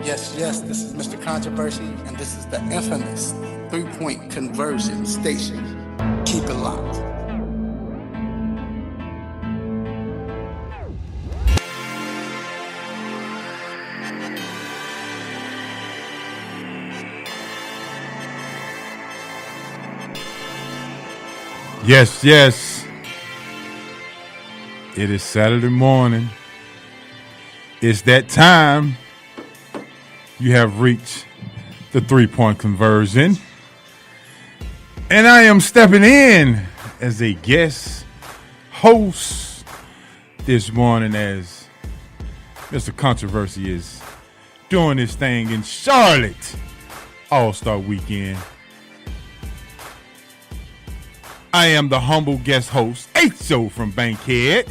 Yes, this is Mr. Controversy, and this is the infamous three-point conversion station. Keep it locked. Yes. It is Saturday morning. It's that time. You have reached the three-point conversion. And I am stepping in as a guest host this morning as Mr. Controversy is doing his thing in Charlotte All-Star Weekend. I am the humble guest host, H.O. from Bankhead.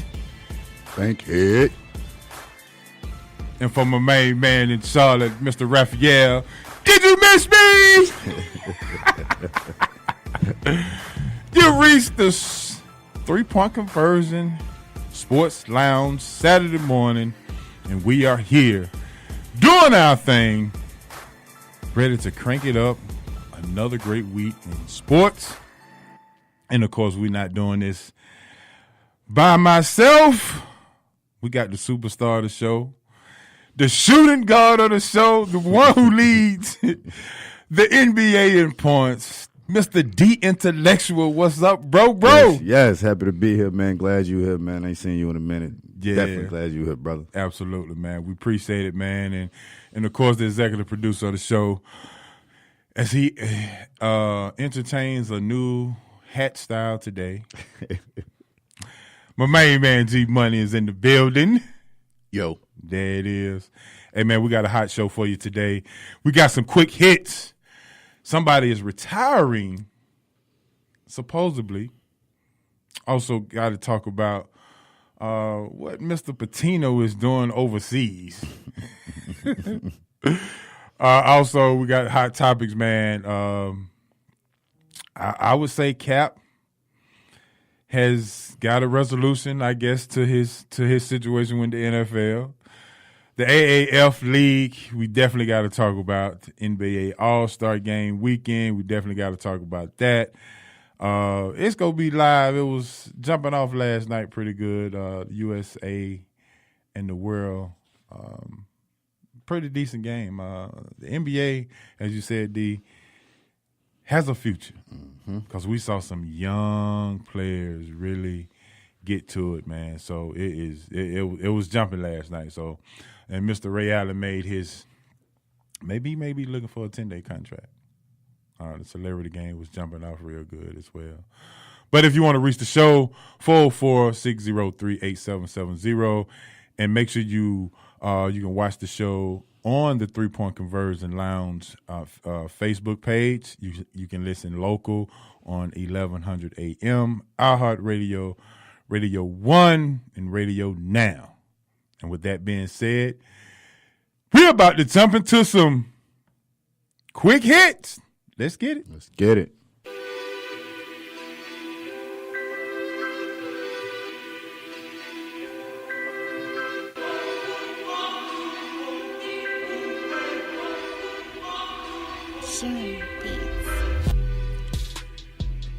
And for my main man in Charlotte, Mr. Raphael, did you miss me? You reached the three-point conversion sports lounge Saturday morning, and we are here doing our thing, ready to crank it up. Another great week in sports. And, of course, we're not doing this by myself. We got the superstar of the show, the shooting guard of the show, the one who leads the NBA in points, Mr. D Intellectual. What's up, bro? Yes, happy to be here, man. Glad you here, man. Ain't seen you in a minute. Yeah. Definitely glad you here, brother. Absolutely, man. We appreciate it, man. And of course, the executive producer of the show, as he entertains a new hat style today. My main man G Money is in the building. Yo. There it is. Hey, man, we got a hot show for you today. We got some quick hits. Somebody is retiring, supposedly. Also got to talk about what Mr. Patino is doing overseas. Also, we got hot topics, man. I would say Cap has got a resolution, I guess, to his situation with the NFL. The AAF League, we definitely got to talk about. The NBA All-Star Game weekend, we definitely got to talk about that. It's going to be live. It was jumping off last night pretty good. USA and the world, pretty decent game. The NBA, as you said, D, has a future because we saw some young players really get to it, man. So it was jumping last night. So, and Mr. Ray Allen made his maybe looking for a 10-day contract. The celebrity game was jumping off real good as well. But if you want to reach the show, 404-603-8770, and make sure you can watch the show on the 3-Point Conversion Lounge Facebook page. You can listen local on 1100 AM, iHeartRadio, Radio 1, and Radio Now. And with that being said, we're about to jump into some quick hits. Let's get it.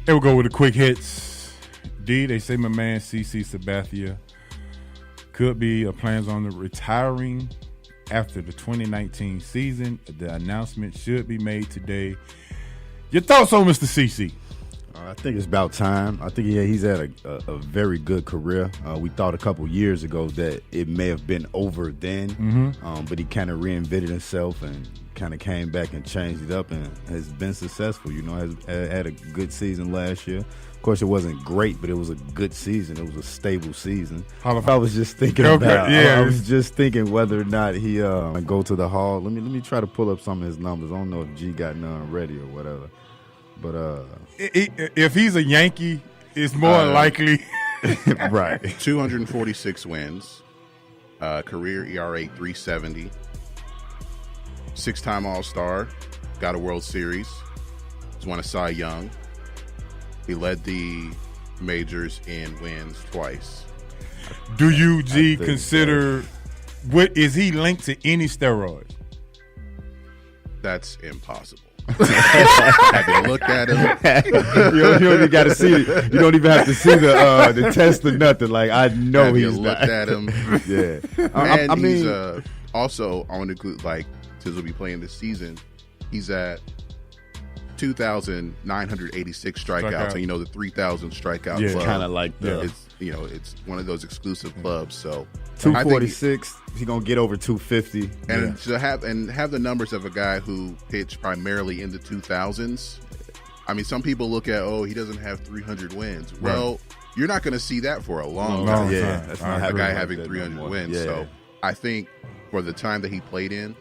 Here we go with the quick hits. D, they say my man CC Sabathia could be plans on retiring after the 2019 season. The announcement should be made today. Your thoughts on Mr. CC? I think it's about time. I think he's had a very good career. We thought a couple years ago that it may have been over then, but he kind of reinvented himself and kind of came back and changed it up and has been successful. You know, has had a good season last year. Of course, it wasn't great, but it was a good season. It was a stable season. I was just thinking I was just thinking whether or not he go to the Hall. Let me try to pull up some of his numbers. I don't know if G got none ready or whatever. But if he's a Yankee, it's more likely. Right. 246 wins, career ERA 370, 6-time All-Star, got a World Series, he's won a Cy Young. He led the majors in wins twice. Do you, G, consider, what is he linked to any steroids? That's impossible. Have you looked at him? You don't even got to see it. You don't even have to see the test or nothing. Like, I know Have you he's looked not. at him? Yeah. And I mean, he's also, I want to include, like, since we'll be playing this season, he's at 2,986 strikeouts. And, you know, the 3,000 strikeout club. kind of like the It's, you know, it's one of those exclusive clubs. So 246. He's gonna get over 250. And to have the numbers of a guy who pitched primarily in the 2000s. I mean, some people look at, he doesn't have 300 wins. Right. Well, you're not going to see that for a long time. Yeah, that's not a guy like having that 300 no wins. Yeah. So I think for the time that he played in,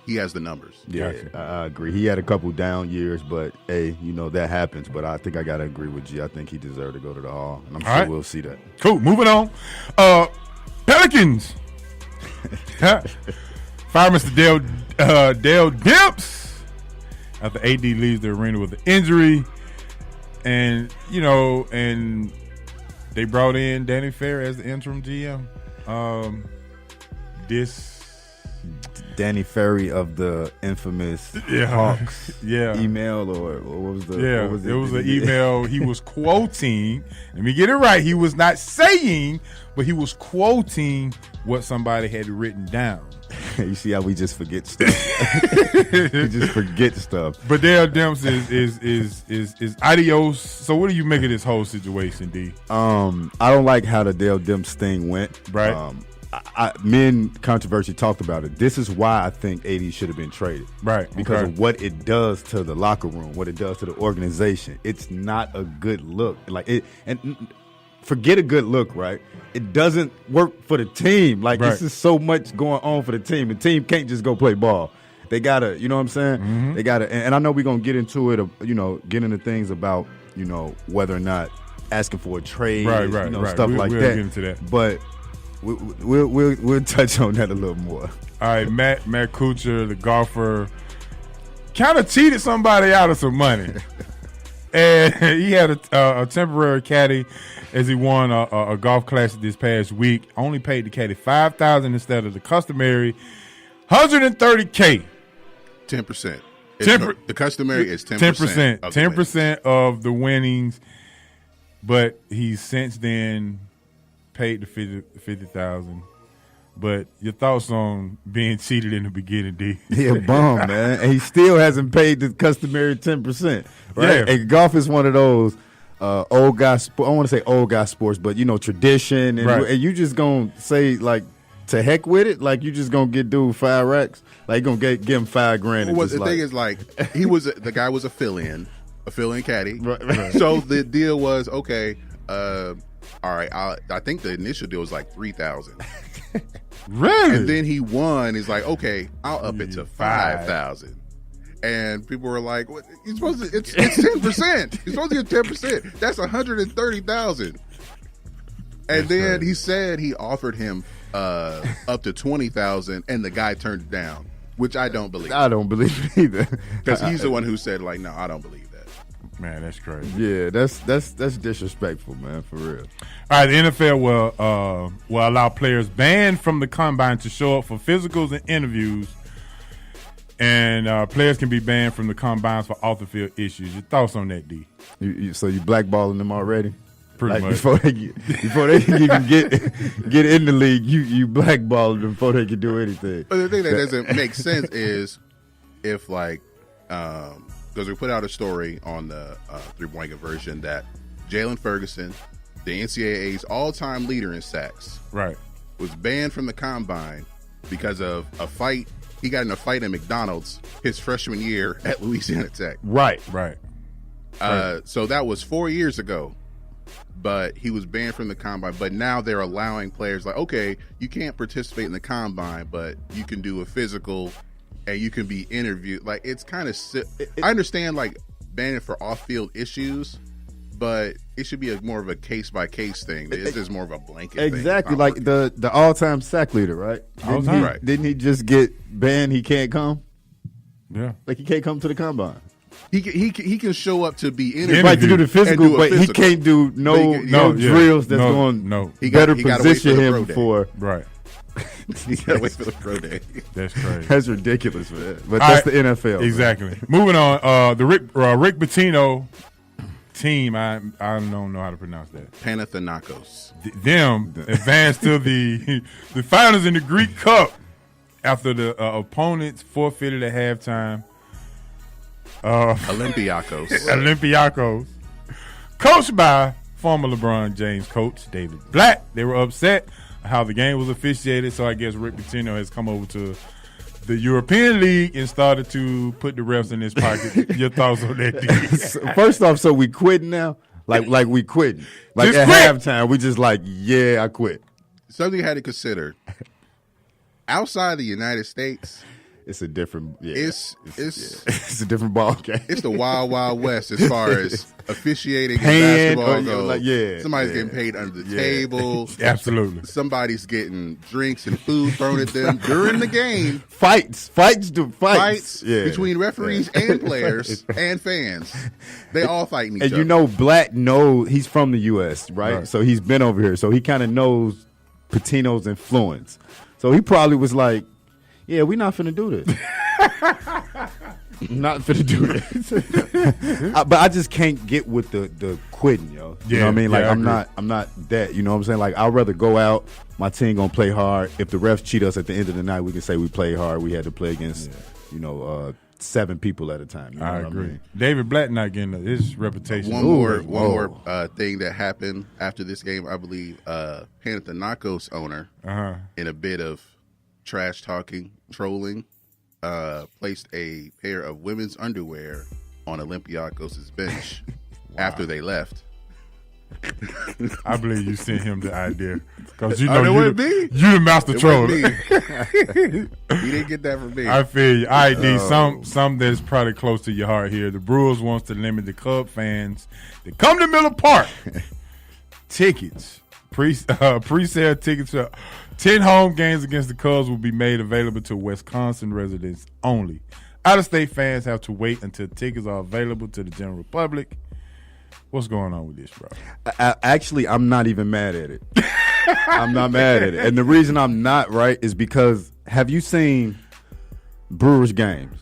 he has the numbers. Yeah, Gotcha. I agree. He had a couple down years, but hey, you know that happens. But I think I gotta agree with G. I think he deserved to go to the Hall, and I'm sure right. we'll see that. Cool. Moving on. Pelicans. Fire Mr. Dale Demps after AD leaves the arena with an injury, and and they brought in Danny Ferry as the interim GM. Danny Ferry of the infamous Hawks email, or what was the? Yeah, what was it was an email. He was quoting. Let me get it right. He was not saying, but he was quoting what somebody had written down. You see how we just forget stuff. We just forget stuff. But Dale Demps is adios. So what do you make of this whole situation, D? I don't like how the Dale Demps thing went. Right. Me and Controversy talked about it. This is why I think AD should have been traded. Right. Because of what it does to the locker room, what it does to the organization. It's not a good look. Like it, and forget a good look, right? It doesn't work for the team. Like this is so much going on for the team. The team can't just go play ball. They gotta, you know what I'm saying? Mm-hmm. They gotta, and I know we're gonna get into it. Get into things about whether or not asking for a trade, stuff like we'll that. Get into that. But we'll touch on that a little more. All right, Matt Kuchar, the golfer, kind of cheated somebody out of some money, and he had a temporary caddy as he won a golf classic this past week. Only paid the caddy $5,000 instead of the customary $130K. 10%. The customary is 10%. 10% of the winnings, but he's since then paid the $50,000. But your thoughts on being cheated in the beginning, D? Yeah, bum, man. And he still hasn't paid the customary 10%. Right? Yeah. And golf is one of those old guy sports. I don't want to say old guy sports, but tradition. And you just gonna say like to heck with it? Like you just gonna get dude 5 racks? Like you gonna give him $5,000? Well, the thing is, like the guy was a fill-in caddy. Right. So the deal was okay. All right, I think the initial deal was like $3,000. Really? And then he won. He's like, okay, I'll up it to $5,000. And people were like, "What? You're supposed to? It's 10%. You're supposed to get 10%. That's $130,000." And then he said he offered him up to $20,000, and the guy turned it down, which I don't believe. I don't believe it either, because he's the one who said, like, no, I don't believe that. Man, that's crazy. Yeah, that's disrespectful, man, for real. All right, the NFL will allow players banned from the combine to show up for physicals and interviews, and players can be banned from the combines for off-the-field issues. Your thoughts on that, D? So you blackballing them already? Pretty much. Before they can even get in the league, you blackballing them before they can do anything. But the thing that doesn't make sense is if because we put out a story on the three-point conversion that Jalen Ferguson, the NCAA's all-time leader in sacks, was banned from the combine because of a fight. He got in a fight at McDonald's his freshman year at Louisiana Tech. Right. So that was 4 years ago, but he was banned from the combine. But now they're allowing players like, okay, you can't participate in the combine, but you can do a physical and you can be interviewed. Like, it's kind of I understand like banning for off-field issues, but it should be more of a case-by-case thing. This is more of a blanket exactly thing. Like the all-time sack leader, right? Didn't he just get banned? He can't come. Yeah, like he can't come to the combine. He can show up to be interviewed, right, to do the physical, but he can't do no drills that's going to better position him for. Right. You gotta wait for the pro day. That's crazy. That's ridiculous, man. But All that's right. the NFL. Exactly. Moving on. The Rick Pitino team. I don't know how to pronounce that. Panathinaikos. Them advanced to the finals in the Greek Cup after the opponents forfeited at halftime. Olympiacos. Coached by former LeBron James coach David Blatt. They were upset how the game was officiated, so I guess Rick Pitino has come over to the European League and started to put the refs in his pocket. Your thoughts on that, D? First off, so we quitting now? Like we quitting. Like Just at quit. halftime, we just like, yeah, I quit. Something you had to consider. Outside the United States, It's a different it's it's a different ball game. it's the wild, wild west as far as officiating in Paying, basketball goes. like, yeah, Somebody's yeah. getting paid under the Yeah. table. Absolutely. Somebody's getting drinks and food thrown at them during the game. Fights Fights Yeah. between referees and players and fans. They all fighting each And other. you know, Blatt knows he's from the U.S., right? So he's been over here, so he kind of knows Pitino's influence. So he probably was like, "Yeah, we're not finna do this. Not finna do this." But I just can't get with the quitting, yo. You know what I mean? Like I I'm agree. not that. You know what I'm saying? Like I'd rather go out. My team gonna play hard. If the refs cheat us at the end of the night, we can say we played hard. We had to play against, 7 people at a time. You know I what agree. mean? David Blatt not getting his reputation. One more thing that happened after this game, I believe Panathinaikos owner, in a bit of trash talking, trolling, placed a pair of women's underwear on Olympiacos' bench after they left. I believe you sent him the idea because you Oh, know that you wasn't the, me? you the master It troller. wasn't me. He didn't get that from me. I feel you. All right, D. Some that's probably close to your heart here. The Brewers wants to limit the club fans that come to Miller Park. Tickets, pre-sale tickets for 10 home games against the Cubs will be made available to Wisconsin residents only. Out-of-state fans have to wait until tickets are available to the general public. What's going on with this, bro? Actually, I'm not even mad at it. I'm not mad at it. And the reason I'm not, right, is because have you seen Brewers games?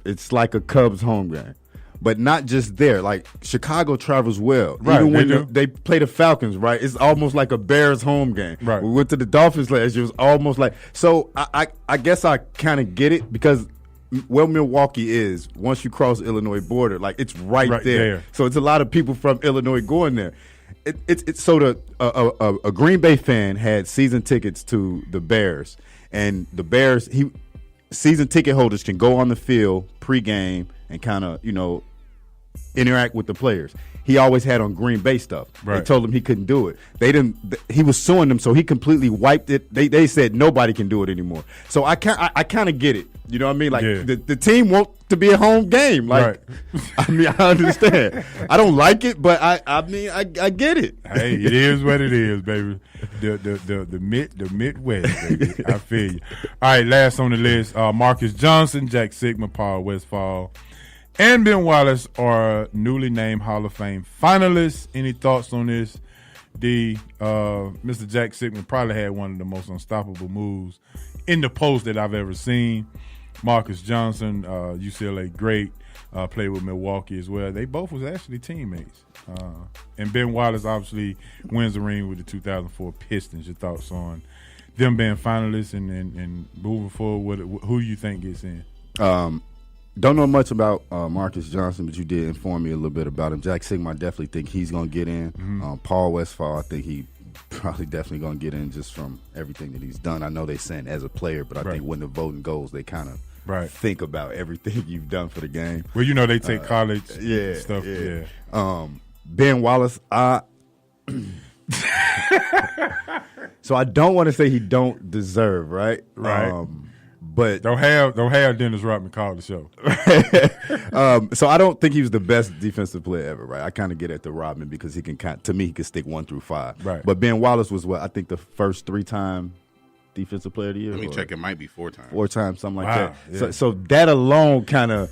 It's like a Cubs home game. But not just there. Like, Chicago travels well. Right, even when they do. they play the Falcons, right? It's almost like a Bears home game. Right. We went to the Dolphins last year. It was almost like – so I guess I kind of get it because – where Milwaukee is, once you cross the Illinois border, like it's right there. So it's a lot of people from Illinois going there. It's so a Green Bay fan had season tickets to the Bears, and the Bears season ticket holders can go on the field pregame and kind of interact with the players. He always had on Green Bay stuff. Right. They told him he couldn't do it. They didn't. He was suing them, so he completely wiped it. They said nobody can do it anymore. So I kind of get it. You know what I mean? Like the team wants to be a home game. Like I mean, I understand. I don't like it, but I mean I get it. Hey, it is what it is, baby. The Midwest, baby. I feel you. All right, last on the list, Marcus Johnson, Jack Sigma, Paul Westphal, and Ben Wallace are newly named Hall of Fame finalists. Any thoughts on this? Mr. Jack Sigma probably had one of the most unstoppable moves in the post that I've ever seen. Marcus Johnson, UCLA great, played with Milwaukee as well. They both was actually teammates. And Ben Wallace obviously wins the ring with the 2004 Pistons. Your thoughts on them being finalists and moving forward? Who you think gets in? Don't know much about Marcus Johnson, but you did inform me a little bit about him. Jack Sigma, I definitely think he's going to get in. Paul Westphal, I think he probably definitely going to get in just from everything that he's done. I know they're saying as a player, but I think when the voting goes, they kind of think about everything you've done for the game. Well, they take college stuff. Yeah. Ben Wallace, so I don't want to say he don't deserve, right? Right. But don't have Dennis Rodman call the show. So I don't think he was the best defensive player ever, right? I kind of get at the Rodman because he can to me he can stick 1 through 5. Right. But Ben Wallace was I think the first 3-time defensive player of the year. Let me check. It might be 4 times. 4 times, something like that. Yeah. So that alone kind of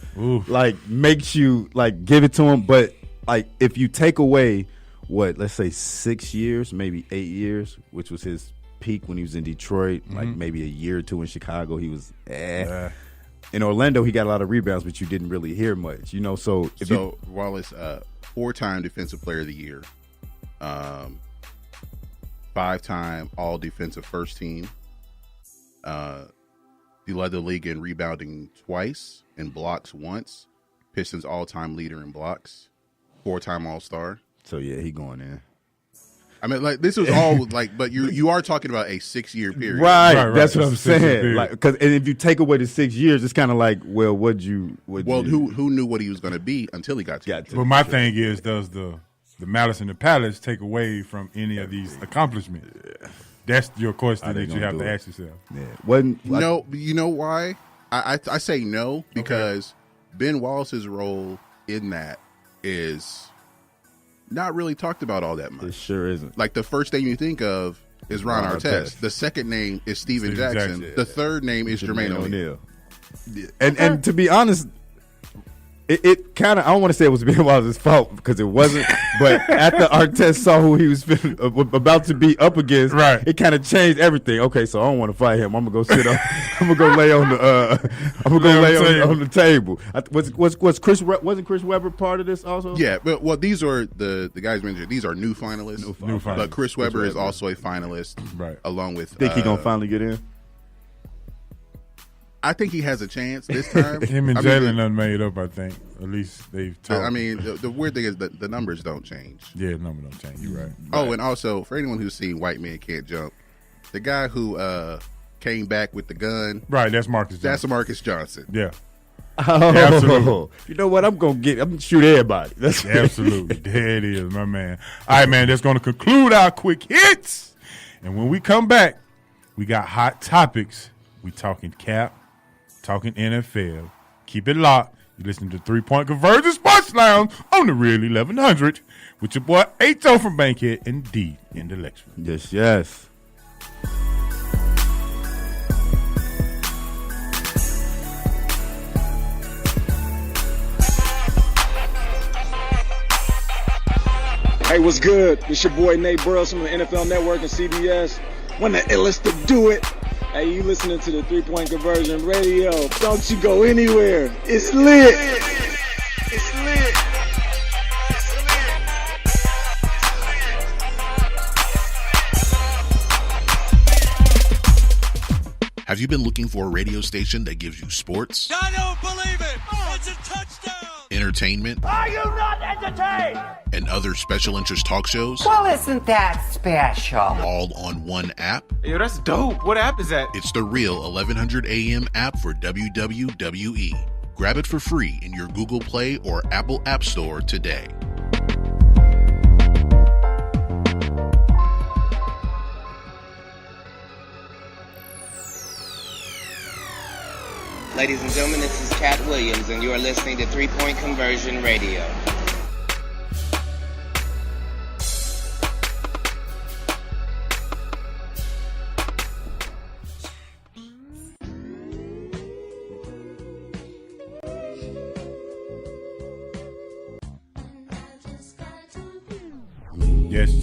like makes you like give it to him. But like if you take away let's say 6 years, maybe 8 years, which was his peak when he was in Detroit, like maybe a year or two in Chicago. He was In Orlando, he got a lot of rebounds, but you didn't really hear much, you know. So Wallace, 4-time Defensive Player of the Year, 5-time All Defensive First Team. He led the league in rebounding twice, in blocks once. Pistons all-time leader in blocks. 4-time All-Star. So yeah, he going in. I mean, like, this was all like, but you are talking about a 6-year period, right? That's Right. what I'm It's a 6-year saying. period. Like, and if you take away the 6 years, it's kind of like, well, who knew what he was going to be until he got to? But my thing is, does the malice in the palace take away from any of these accomplishments? That's your question that you have to ask yourself. Yeah, wasn't No, you know why? I say no because Ben Wallace's role in that is not really talked about all that much. It sure isn't. Like, the first name you think of is Ron Artest. The second name is Steven Jackson. The third name is Jermaine O'Neal. And to be honest, it kind of, I don't want to say it was Ben Wallace's fault because it wasn't, but after Artest saw who he was about to be up against, right, it kind of changed everything. Okay, so I don't want to fight him. I'm gonna go sit up. I'm gonna go lay on the table. Wasn't Chris Webber part of this also? Yeah, but these are the guys mentioned. These are new finalists. New finalists. But Chris Webber is also a finalist, right? Along with. Think he gonna finally get in? I think he has a chance this time. Him and Jalen done made up, I think. At least they've talked. I mean, the weird thing is that the numbers don't change. Yeah, the number don't change. You're right. Oh, and also, for anyone who's seen White Men Can't Jump, the guy who came back with the gun. Right, that's Marcus Johnson. That's Marcus Johnson. Yeah. Oh, absolutely. You know what? I'm gonna shoot everybody. That's absolutely. There it is, my man. All right, man, that's going to conclude our quick hits. And when we come back, we got hot topics. We talking Cap. Talking NFL. Keep it locked. You listen to 3 Point Conversion Sports Lounge on the Real 1100 with your boy H.O. from Bankhead and D Intellectual. Yes. Hey, what's good? It's your boy Nate Burrows from the NFL Network and CBS. When the illest to do it. Hey, you listening to the 3 Point Conversion Radio. Don't you go anywhere. It's lit. It's lit. Have you been looking for a radio station that gives you sports? I don't believe it. It's a touchdown. Entertainment? Are you not entertained? And other special interest talk shows? Well, isn't that special? All on one app? Yo, that's dope. What app is that? It's the Real 1100 AM app for WWE. Grab it for free in your Google Play or Apple App Store today. Ladies and gentlemen, this is Cat Williams, and you are listening to 3 Point Conversion Radio.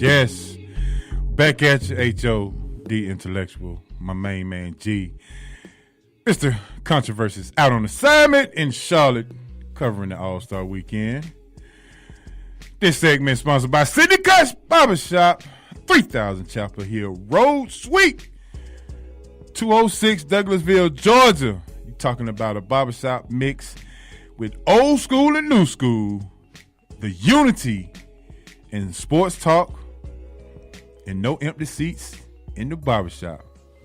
Yes. Back at you, H.O. D Intellectual, my main man G. Mr. Controversy's out on assignment in Charlotte, covering the All-Star Weekend. This segment sponsored by Sidney Cuts Barbershop, 3000 Chapel Hill Road, Suite 206, Douglasville, Georgia. You're talking about a barbershop mix with old school and new school, the unity in sports talk, and no empty seats in the barbershop.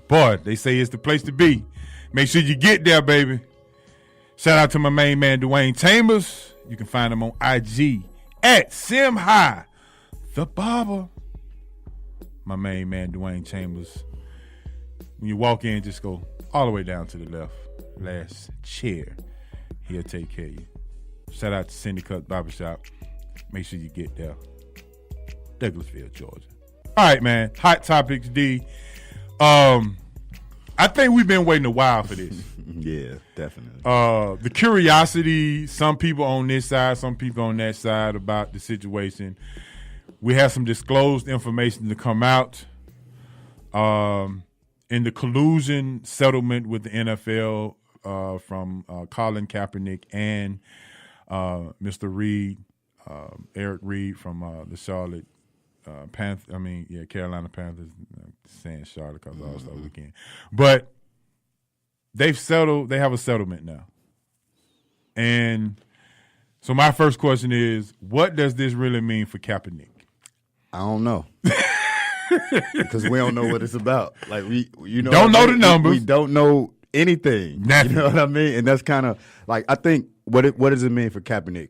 Boy, they say it's the place to be. Make sure you get there, baby. Shout out to my main man, Dwayne Chambers. You can find him on IG at SimHigh, the barber. My main man, Dwayne Chambers. When you walk in, just go all the way down to the left. Last chair. He'll take care of you. Shout out to Cindy Cut Barbershop. Make sure you get there. Douglasville, Georgia. All right, man. Hot topics, D. I think we've been waiting a while for this. Yeah, definitely. The curiosity, some people on this side, some people on that side about the situation. We have some disclosed information to come out. in the collusion settlement with the NFL from Colin Kaepernick and Mr. Reed, Eric Reed from the Charlotte Carolina Panthers. I'm saying Charlotte because of All-Star Weekend. But they've settled. They have a settlement now. And so my first question is, what does this really mean for Kaepernick? I don't know. Because we don't know what it's about. Like don't know the numbers. We don't know anything. Nothing. You know what I mean? And that's kind of like, I think what does it mean for Kaepernick?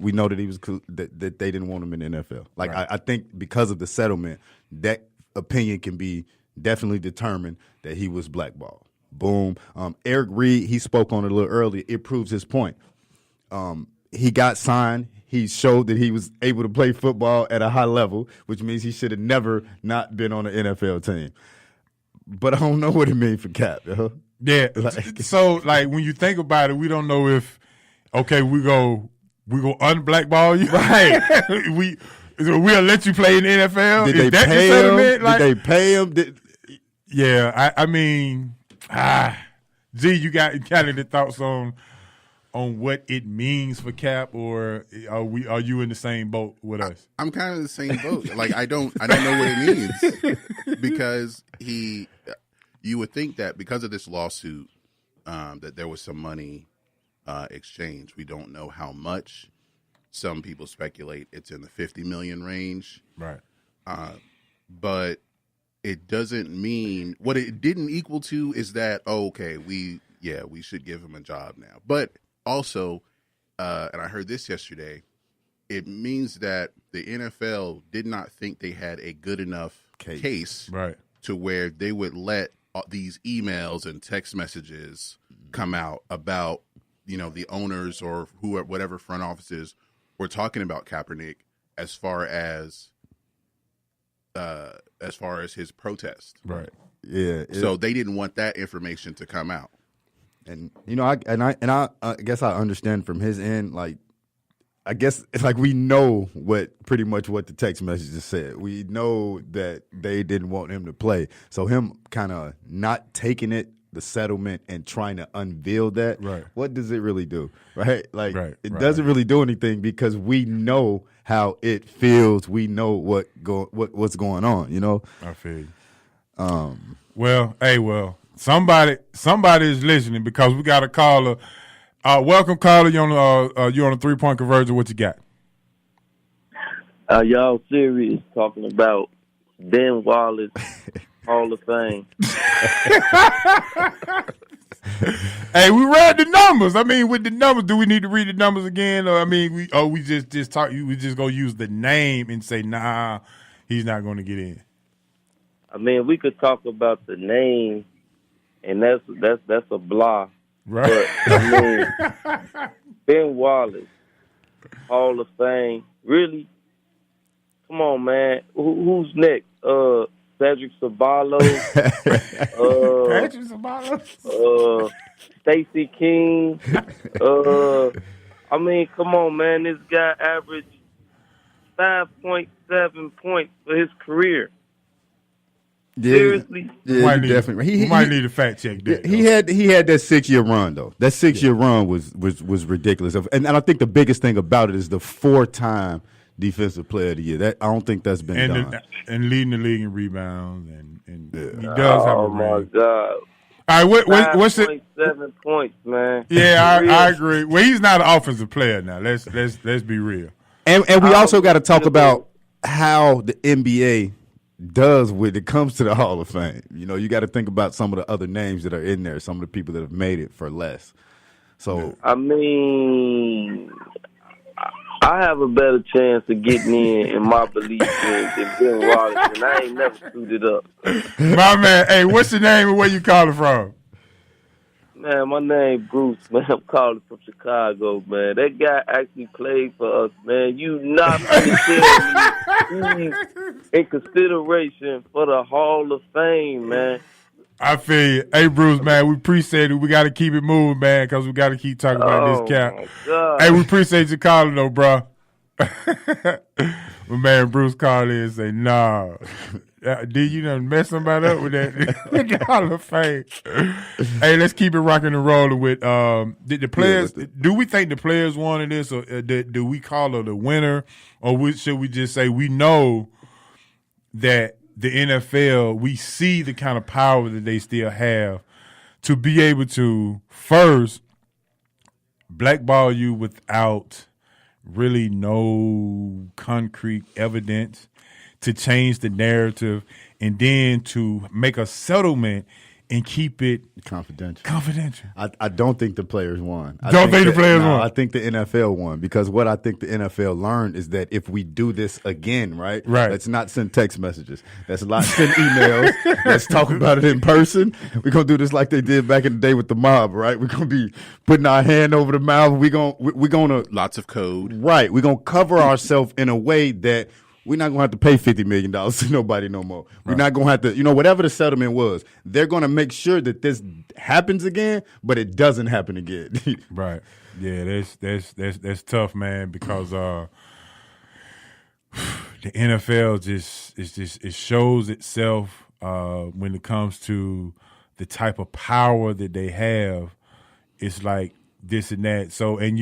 We know that he was that they didn't want him in the NFL. Like right. I think because of the settlement, that opinion can be definitely determined that he was blackballed. Boom. Eric Reed, he spoke on it a little earlier. It proves his point. He got signed. He showed that he was able to play football at a high level, which means he should have never not been on an NFL team. But I don't know what it means for Cap. Yeah. So, like, when you think about it, we don't know if, okay, we go unblackball you. Right. We'll let you play in the NFL. Did Is they pay him? Like, did they pay him? Yeah. I mean, G, you got any thoughts on what it means for Cap, or are you in the same boat with us? I'm kind of in the same boat. Like I don't know what it means because you would think that because of this lawsuit that there was some money exchanged. We don't know how much. Some people speculate it's in the 50 million range. Right. But it doesn't mean what it didn't equal to is that we should give him a job now. But also, and I heard this yesterday, it means that the NFL did not think they had a good enough case right, to where they would let these emails and text messages come out about, the owners or whatever front offices were talking about Kaepernick as far as his protest. Right. Yeah. So they didn't want that information to come out. And I guess I understand from his end, like, I guess it's like we know pretty much what the text messages said. We know that they didn't want him to play. So him kind of not taking it, the settlement, and trying to unveil that, right, what does it really do? Right? Like, it doesn't really do anything because we know how it feels. We know what's going on, I feel you. Somebody is listening because we got a caller. Welcome, caller. You on the 3-point conversion. What you got? Y'all serious talking about Ben Wallace, Hall of Fame? Hey, we read the numbers. I mean, with the numbers, do we need to read the numbers again? Or I mean, we just talk. We just gonna use the name and say, nah, he's not going to get in. I mean, we could talk about the name, and that's a blah. Right. But, I mean, Ben Wallace, Hall of Fame. Really? Come on, man. Who's next? Cedric Ceballos. Patrick Ceballos. Stacey King. I mean, come on, man. This guy averaged 5.7 points for his career. Yeah, seriously? Yeah, definitely. He might need a fact check that. He had that 6-year run though. That 6-year run was ridiculous. And I think the biggest thing about it is the 4-time Defensive Player of the Year. I don't think that's been done. And leading the league in rebounds, and he does have a my ring. God. All right, what's it? 7 points, man. Yeah, I agree. Well, he's not an offensive player now. Let's be real. And we also got to talk about how the NBA does when it comes to the Hall of Fame. You got to think about some of the other names that are in there, some of the people that have made it for less. So I mean, I have a better chance of getting in my belief than Ben Wallace, and I ain't never suited up. My man, hey, what's your name and where you calling from? Man, my name Bruce, man. I'm calling from Chicago, man. That guy actually played for us, man. You not understand me. In consideration for the Hall of Fame, man. I feel you. Hey, Bruce, man, we appreciate it. We got to keep it moving, man, because we got to keep talking about this Cap. Hey, we appreciate you calling, though, bro. My man Bruce called in and say, nah. D, you done mess somebody up with that with the Hall of Fame. Hey, let's keep it rocking and rolling with did the players. Do we think the players wanted this, or do we call her the winner, or should we just say we know that the NFL, we see the kind of power that they still have to be able to first blackball you without really no concrete evidence, to change the narrative, and then to make a settlement and keep it confidential. I don't think the players won. I think the players won. I think the NFL won, because what I think the NFL learned is that if we do this again, right? Let's not send text messages. Let's not send emails. Let's talk about it in person. We're gonna do this like they did back in the day with the mob, right? We're gonna be putting our hand over the mouth. We're gonna lots of code. Right. We're gonna cover ourselves in a way that we're not going to have to pay $50 million to nobody no more. We're not going to have to, whatever the settlement was, they're going to make sure that this happens again, but it doesn't happen again. Right. Yeah, that's tough, man, because the NFL it shows itself when it comes to the type of power that they have. It's like this and that. So, and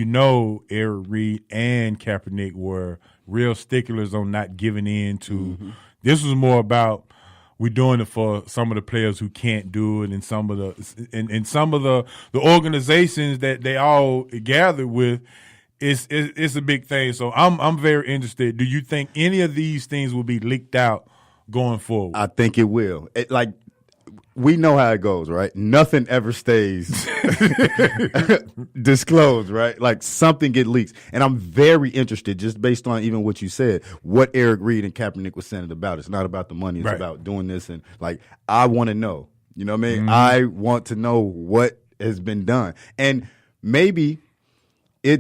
Eric Reed and Kaepernick were real sticklers on not giving in to. This was more about we're doing it for some of the players who can't do it, and some of the organizations that they all gathered with. It's a big thing. So I'm very interested. Do you think any of these things will be leaked out going forward? I think it will. We know how it goes, right? Nothing ever stays disclosed, right? Like something get leaked. And I'm very interested, just based on even what you said, what Eric Reed and Kaepernick was saying about. It's not about the money. It's about doing this. And I want to know, you know what I mean? I want to know what has been done. And maybe they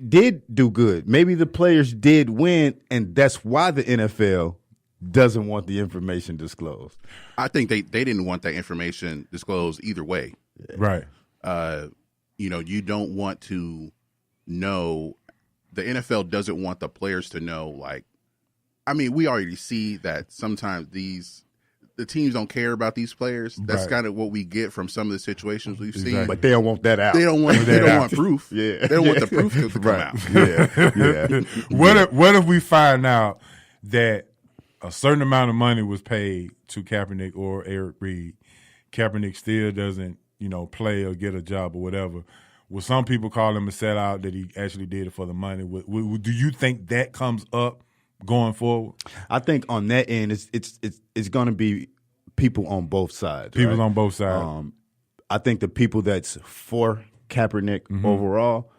did do good. Maybe the players did win, and that's why the NFL doesn't want the information disclosed. I think they didn't want that information disclosed either way. Right. You don't want to know. The NFL doesn't want the players to know. We already see that sometimes the teams don't care about these players. That's kind of what we get from some of the situations we've seen. But they don't want that out. They don't want proof. Yeah. They don't want the proof to come out. Yeah. What if we find out that a certain amount of money was paid to Kaepernick or Eric Reed? Kaepernick still doesn't, play or get a job or whatever. Will some people call him a sellout that he actually did it for the money? Do you think that comes up going forward? I think on that end, it's going to be people on both sides. People on both sides. I think the people that's for Kaepernick overall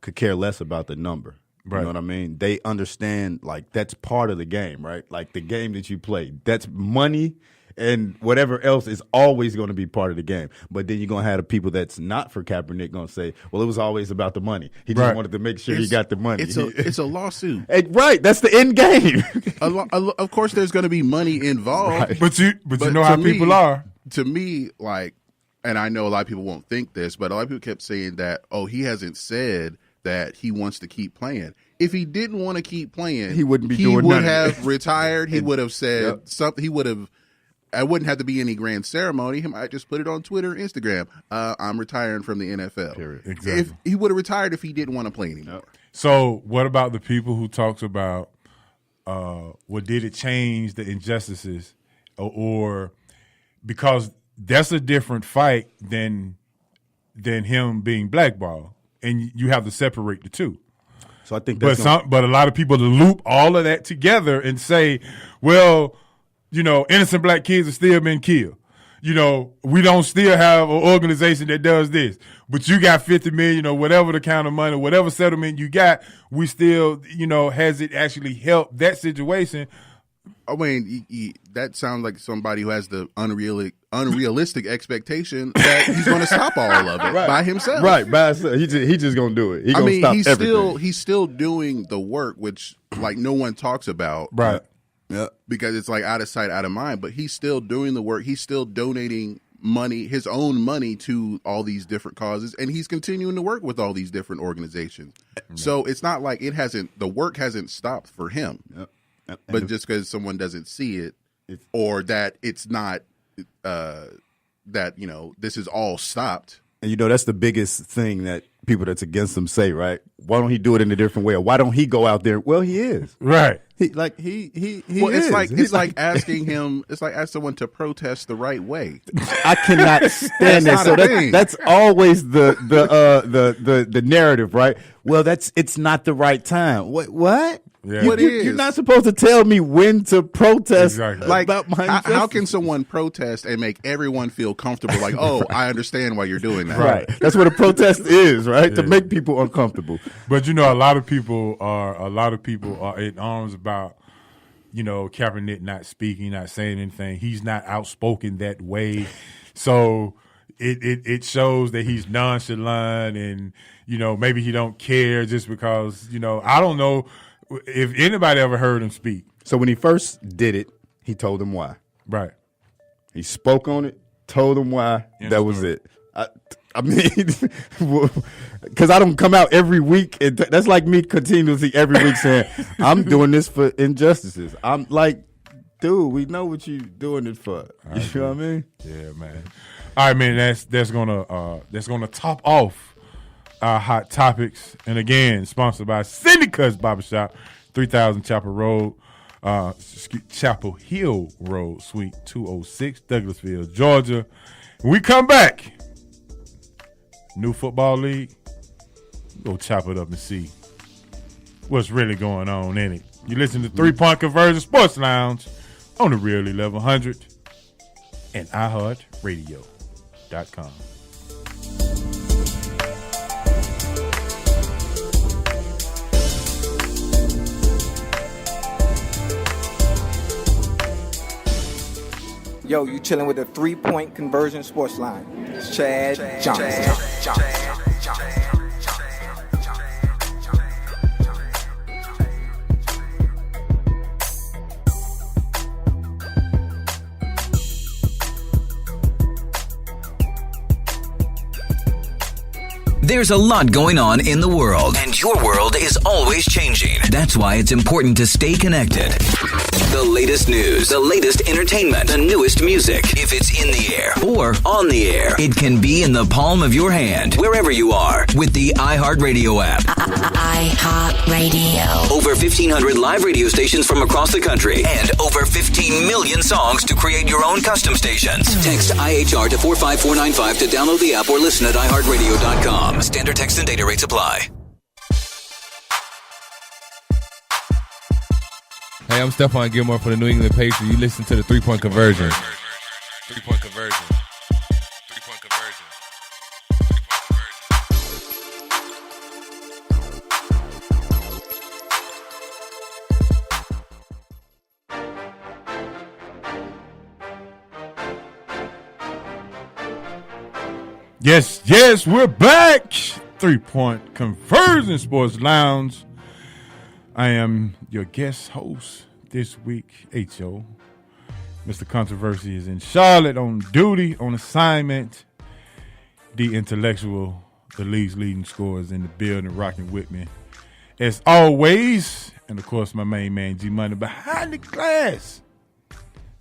could care less about the number. Right. You know what I mean? They understand, that's part of the game, right? Like the game that you play. That's money, and whatever else is always going to be part of the game. But then you're going to have the people that's not for Kaepernick going to say, well, it was always about the money. He just wanted to make sure he got the money. It's a lawsuit. Right. That's the end game. Of course, there's going to be money involved. Right. But you know how people are. To me, and I know a lot of people won't think this, but a lot of people kept saying that, he hasn't said that he wants to keep playing. If he didn't want to keep playing, he wouldn't be doing nothing. He would have retired. He would have said something. He would have. I wouldn't have to be any grand ceremony. He might just put it on Twitter or Instagram. I'm retiring from the NFL. Period. Exactly. If he would have retired if he didn't want to play anymore. So what about the people who talks about did it change the injustices, or because that's a different fight than him being blackballed, and you have to separate the two. So I think but a lot of people loop all of that together and say, well, innocent black kids are still being killed. We don't still have an organization that does this, but you got 50 million or whatever the kind of money, whatever settlement you got, we still, has it actually helped that situation? I mean, that sounds like somebody who has the unrealistic expectation that he's going to stop all of it by himself. Right, by himself. He just going to do it. He's going to stop everything. He's still doing the work, which no one talks about. Right. Yeah. Because it's out of sight, out of mind. But he's still doing the work. He's still donating money, his own money, to all these different causes, and he's continuing to work with all these different organizations. So it's not like the work hasn't stopped for him. Yep. But just because someone doesn't see it, or that it's not that this is all stopped. And that's the biggest thing that people that's against him say, right? Why don't he do it in a different way? Or why don't he go out there? Well, he is. Right. He Well, is. it's like asking him. It's like asking someone to protest the right way. I cannot stand that. So that's always the narrative, right? Well, it's not the right time. What? Yeah. You're not supposed to tell me when to protest. Exactly. Like, about my how can someone protest and make everyone feel comfortable? Like, oh, I understand why you're doing that. Right. That's what a protest is, right? To make people uncomfortable. But a lot of people are in arms about Kaepernick not speaking, not saying anything. He's not outspoken that way, so it shows that he's nonchalant and maybe he don't care just because I don't know if anybody ever heard him speak. So when he first did it, he told them why. Right. He spoke on it, told them why. That was it. I mean, because I don't come out every week. That's like me continuously every week saying, I'm doing this for injustices. I'm like, dude, we know what you're doing it for. You know what I mean? Yeah, man. All right, man. That's gonna top off our hot topics, and again, sponsored by Syndica's Barbershop, 3000 Chapel Hill Road, Suite 206, Douglasville, Georgia. When we come back, new football league, go chop it up and see what's really going on in it. You listen to 3 Point Conversion Sports Lounge on the Real 1100 and iHeartRadio.com. Yo, you chilling with the 3 Point Conversion Sports Line. It's Chad Johnson. There's a lot going on in the world, and your world is always changing. That's why it's important to stay connected. The latest news, the latest entertainment, the newest music. If it's in the air or on the air, it can be in the palm of your hand, wherever you are, with the iHeartRadio app. iHeartRadio. Over 1,500 live radio stations from across the country, and over 15 million songs to create your own custom stations. Text IHR to 45495 to download the app or listen at iHeartRadio.com. Standard text and data rates apply. Hey, I'm Stephon Gilmore for the New England Patriots. You listen to the 3 Point Conversion. 3 Point Conversion. 3 Point Conversion. Yes, we're back. 3 Point Conversion Sports Lounge. I am your guest host this week, H.O. Mr. Controversy is in Charlotte on duty, on assignment. The intellectual, the league's leading scorers in the building, rocking with me. As always, and of course, my main man, G-Money, behind the glass.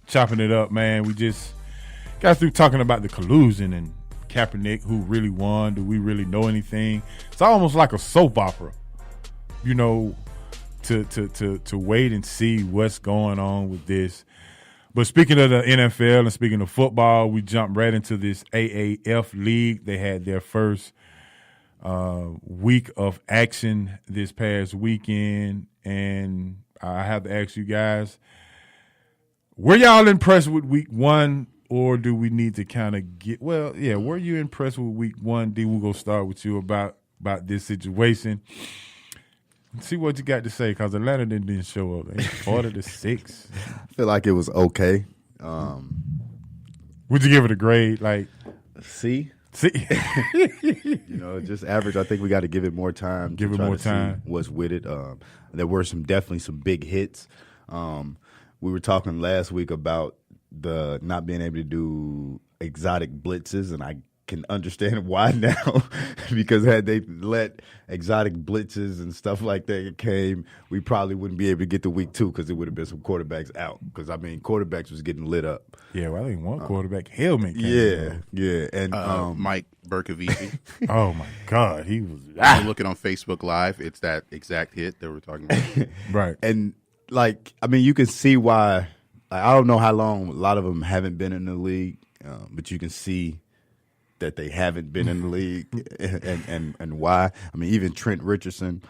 Chopping it up, man. We just got through talking about the collusion and Kaepernick, who really won. Do we really know anything? It's almost like a soap opera, to wait and see what's going on with this. But speaking of the NFL and speaking of football, we jumped right into this AAF league. They had their first week of action this past weekend, and I have to ask you guys, were y'all impressed with week one? Or do we need to kind of were you impressed with week one? D, we'll go start with you about this situation. See what you got to say, because Atlanta didn't show up. 40-6. I feel like it was okay. Would you give it a grade? Like C? Just average. I think we got to give it more time. Give it more time. What's with it? There were definitely some big hits. We were talking last week about the not being able to do exotic blitzes, and I can understand why now, because had they let exotic blitzes and stuff like that came, we probably wouldn't be able to get to week 2 because there would have been some quarterbacks out. Because, I mean, quarterbacks was getting lit up. Yeah, well, I think one quarterback helmet came Yeah. And Mike Berkovici. Oh, my God. He was You're looking on Facebook Live. It's that exact hit that we're talking about. right. And, like, I mean, you can see why. I don't know how long a lot of them haven't been in the league, but you can see that they haven't been in the league and why. I mean, even Trent Richardson,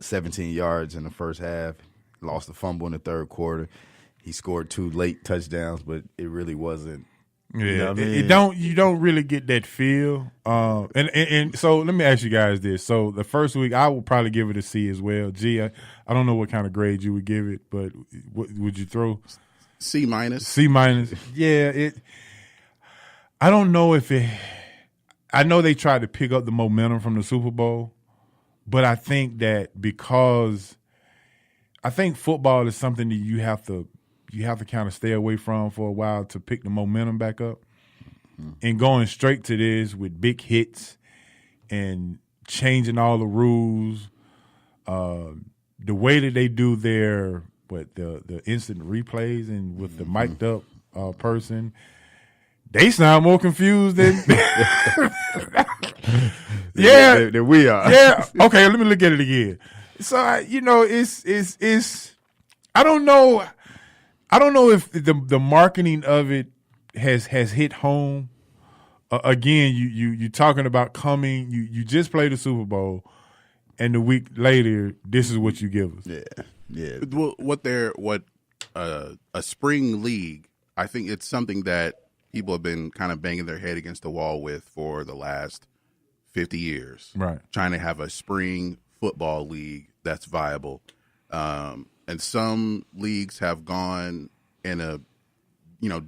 17 yards in the first half, lost a fumble in the third quarter. He scored 2 late touchdowns, but it really wasn't. Yeah, you know what I mean? You don't really get that feel. And so let me ask you guys this. So the first week, I would probably give it a C as well. G, I don't know what kind of grade you would give it, but what would you throw? C minus. C minus. Yeah, I don't know if it. I know they tried to pick up the momentum from the Super Bowl, but I think that because I think football is something that you have to kind of stay away from for a while to pick the momentum back up. Mm-hmm. And going straight to this with big hits and changing all the rules, the way that they do their the instant replays and with the mic'd up person, they sound more confused than than we are. Yeah. Okay. Let me look at it again. So it's I don't know. I don't know if the marketing of it has hit home. Again, you talking about coming. You just played the Super Bowl, and a week later, this is what you give us. Yeah. What a spring league? I think it's something that people have been kind of banging their head against the wall with for the last 50 years. Right. Trying to have a spring football league that's viable. And some leagues have gone in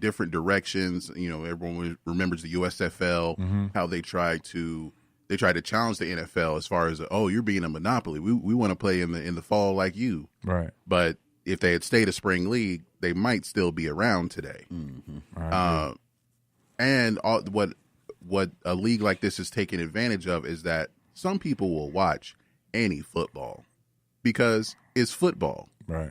different directions. Everyone remembers the USFL, how they tried to challenge the NFL as far as, you're being a monopoly. We want to play in the fall like you. Right. But if they had stayed a spring league, they might still be around today. Mm-hmm. And what a league like this is taking advantage of is that some people will watch any football because it's football. Right.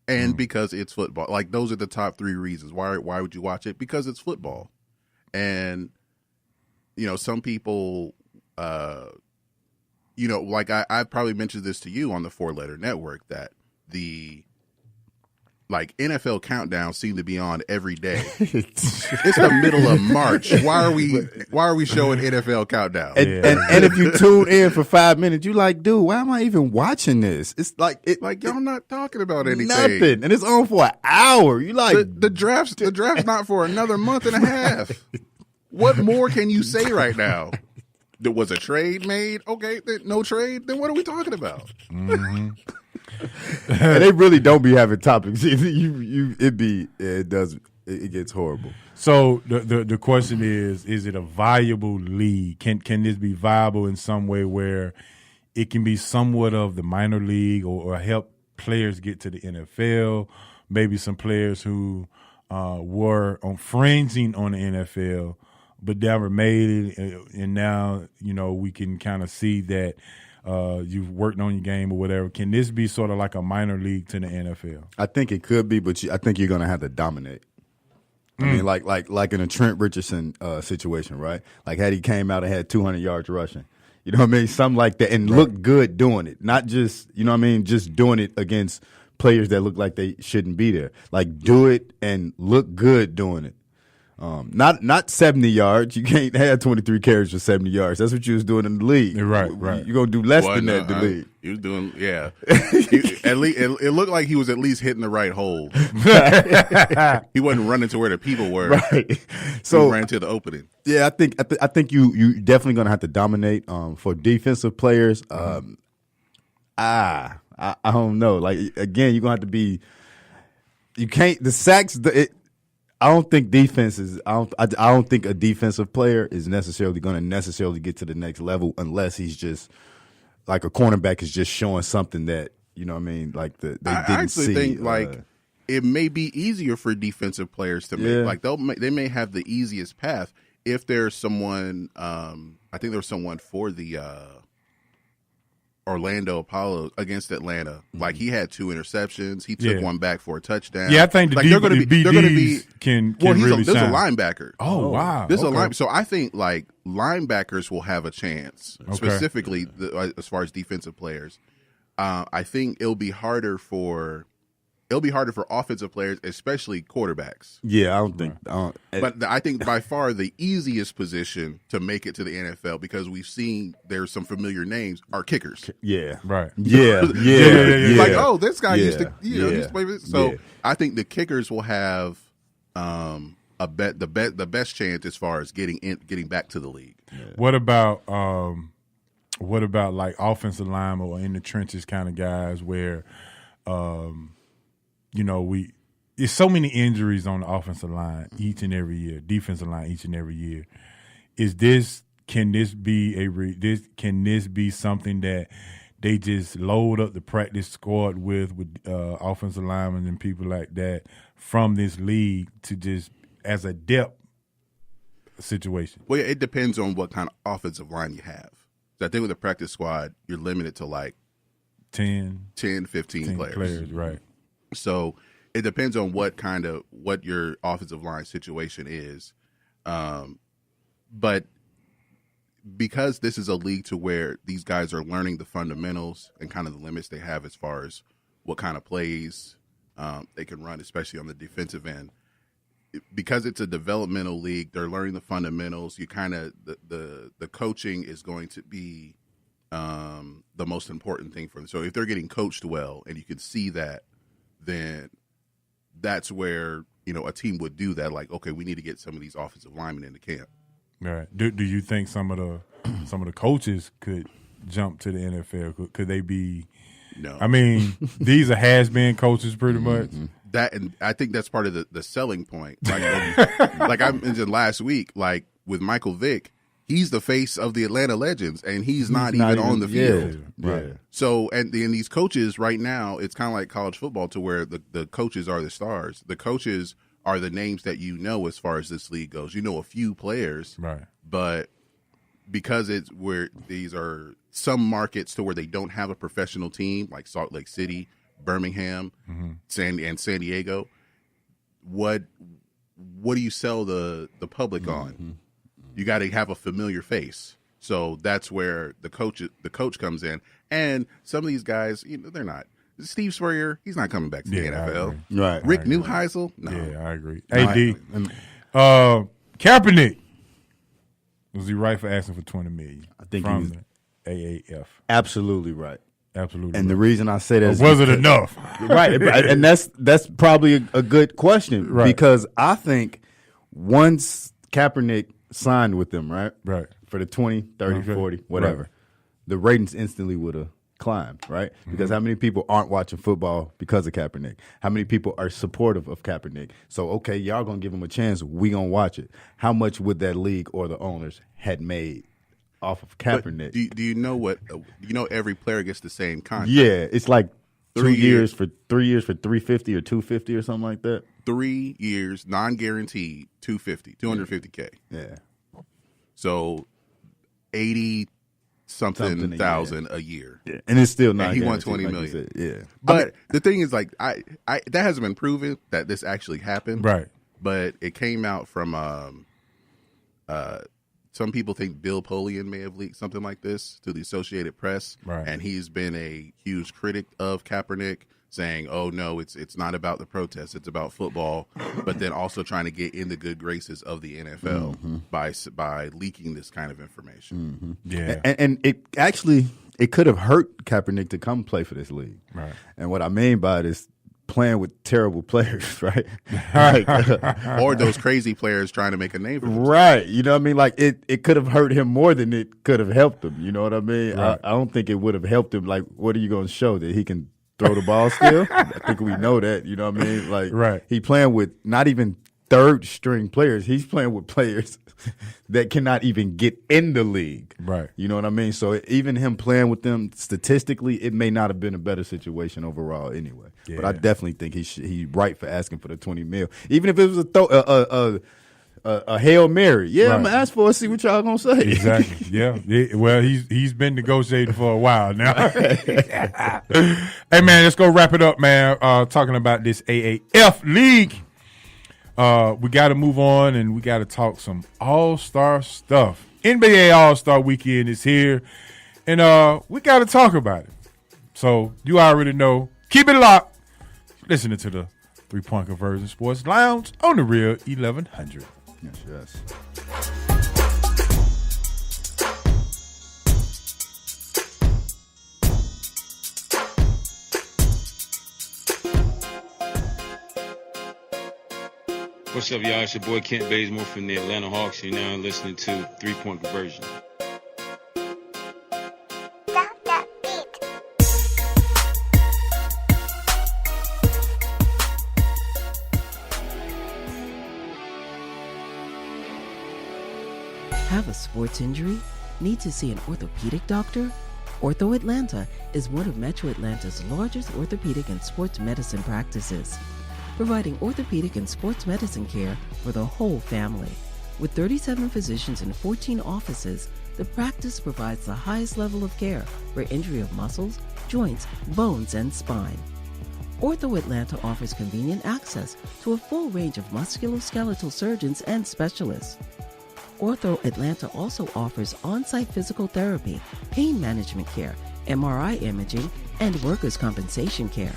And because it's football. Like, those are the top 3 reasons. Why would you watch it? Because it's football. And, some people, like I probably mentioned this to you on the 4-Letter Network, that the NFL countdown seem to be on every day. It's the middle of March. Why are we showing NFL countdown? And if you tune in for 5 minutes, you like, dude, why am I even watching this? It's like y'all not talking about anything. Nothing. And it's on for an hour. You like the draft's not for another month and a half. What more can you say right now? There was a trade made. Okay, no trade. Then what are we talking about? Mm-hmm. And they really don't be having topics. It gets horrible. So the question is it a viable league? Can this be viable in some way where it can be somewhat of the minor league or help players get to the NFL? Maybe some players who were fringing on the NFL but never made it, and now we can kind of see that you've worked on your game or whatever. Can this be sort of like a minor league to the NFL? I think it could be, but I think you're going to have to dominate. I mean, like in a Trent Richardson situation, right? Like, had he came out and had 200 yards rushing, you know what I mean? Something like that, and looked good doing it. Not just, just doing it against players that look like they shouldn't be there. Like, do it and look good doing it. Not 70 yards. You can't have 23 carries for 70 yards. That's what you was doing in the league. Right. You're going to do less than that in the league. He was doing, yeah. At least it looked like he was at least hitting the right hole. He wasn't running to where the people were. Right. So he ran to the opening. Yeah, I think you definitely going to have to dominate. For defensive players, I don't know. Like, again, you're going to have to be. You can't. The sacks. I don't think defense is. I don't think a defensive player is necessarily going to get to the next level unless he's just like a cornerback is just showing something that like they didn't see. I actually think it may be easier for defensive players to make. Like they may have the easiest path if there's someone, I think there was someone for the Orlando Apollo against Atlanta. Like he had 2 interceptions. He took one back for a touchdown. Yeah, I think they're going to be. They're going to be. Can Well, really this is a shine. linebacker. Oh wow, This is a line. So I think like linebackers will have a chance, specifically as far as defensive players. I think it'll be harder for offensive players, especially quarterbacks. Yeah, I don't think. But I think by far the easiest position to make it to the NFL, because we've seen there's some familiar names, are kickers. Yeah, right. Yeah. Like, oh, this guy used to, used to play with this. So I think the kickers will have the best chance as far as getting back to the league. Yeah. What about like offensive linemen or in the trenches kind of guys where, it's so many injuries on the offensive line each and every year, defensive line each and every year. Can this be something that they just load up the practice squad with offensive linemen and people like that from this league to just as a depth situation? Well, yeah, it depends on what kind of offensive line you have. So I think with the practice squad, you're limited to like 10 15 players. Right. So it depends on what your offensive line situation is. But because this is a league to where these guys are learning the fundamentals and kind of the limits they have as far as what kind of plays they can run, especially on the defensive end. Because it's a developmental league, they're learning the fundamentals. You kind of the coaching is going to be the most important thing for them. So if they're getting coached well, and you can see that, then that's where a team would do that. Like, okay, we need to get some of these offensive linemen into camp. Right. Do you think some of the coaches could jump to the NFL? Could they be? No. I mean, these are has-been coaches pretty much. That, and I think that's part of the selling point. Like I mentioned last week, like with Michael Vick, he's the face of the Atlanta Legends, and he's not even on the field. Right. So, and these coaches right now, it's kind of like college football, to where the coaches are the stars. The coaches are the names that as far as this league goes. A few players, right? But because it's where these are some markets to where they don't have a professional team, like Salt Lake City, Birmingham, San Diego. What do you sell the public on? You got to have a familiar face. So that's where the coach comes in. And some of these guys, they're not. Steve Spurrier, he's not coming back to the NFL. Right. Rick Neuheisel, no. Yeah, I agree. AD, Kaepernick, was he right for asking for $20 million? I think from he was the AAF. Absolutely right. Absolutely. And the reason I say that is was it enough? Right. And that's probably a good question, right? Because I think once Kaepernick signed with them, right, for the 20, 30, 40, whatever, the ratings instantly would have climbed, right? Because how many people aren't watching football because of Kaepernick? How many people are supportive of Kaepernick? So, okay, y'all going to give him a chance. We going to watch it. How much would that league or the owners had made off of Kaepernick? But do you know what? Every player gets the same contract. Yeah, it's like 3 years for 350 or 250 or something like that. 3 years, non-guaranteed, 250K. Yeah. So 80-something thousand a year. Yeah. And it's still not. And he won $20 million. Yeah. But the thing is, like, I that hasn't been proven that this actually happened. Right. But it came out from some people think Bill Polian may have leaked something like this to the Associated Press. Right. And he's been a huge critic of Kaepernick, saying, oh, no, it's not about the protests, it's about football, but then also trying to get in the good graces of the NFL by leaking this kind of information. Yeah. And it could have hurt Kaepernick to come play for this league. Right. And what I mean by it is playing with terrible players, right? Or those crazy players trying to make a name for themselves. Right. You know what I mean? Like it could have hurt him more than it could have helped him. You know what I mean? Right. I don't think it would have helped him. Like, what are you going to show? That he can throw the ball still? I think we know that. You know what I mean? Like, right. He playing with not even third string players. He's playing with players that cannot even get in the league. Right. You know what I mean? So even him playing with them, statistically, it may not have been a better situation overall anyway. Yeah. But I definitely think he's right for asking for the $20 million. Even if it was a Hail Mary. Yeah, Right. I'm gonna ask for it. See what y'all gonna say. Exactly. Yeah. Well, he's been negotiating for a while now. Hey man, let's go wrap it up, man. Talking about this AAF league. We got to move on and we got to talk some All-Star stuff. NBA All-Star Weekend is here, and we got to talk about it. So you already know. Keep it locked. Listening to the 3-Point Conversion Sports Lounge on the Real 1100. Yes. What's up, y'all? It's your boy Kent Bazemore from the Atlanta Hawks. You're now listening to 3-Point Conversion. Have a sports injury? Need to see an orthopedic doctor? Ortho Atlanta is one of Metro Atlanta's largest orthopedic and sports medicine practices, providing orthopedic and sports medicine care for the whole family. With 37 physicians and 14 offices, the practice provides the highest level of care for injury of muscles, joints, bones, and spine. Ortho Atlanta offers convenient access to a full range of musculoskeletal surgeons and specialists. Ortho Atlanta also offers on-site physical therapy, pain management care, MRI imaging, and workers' compensation care.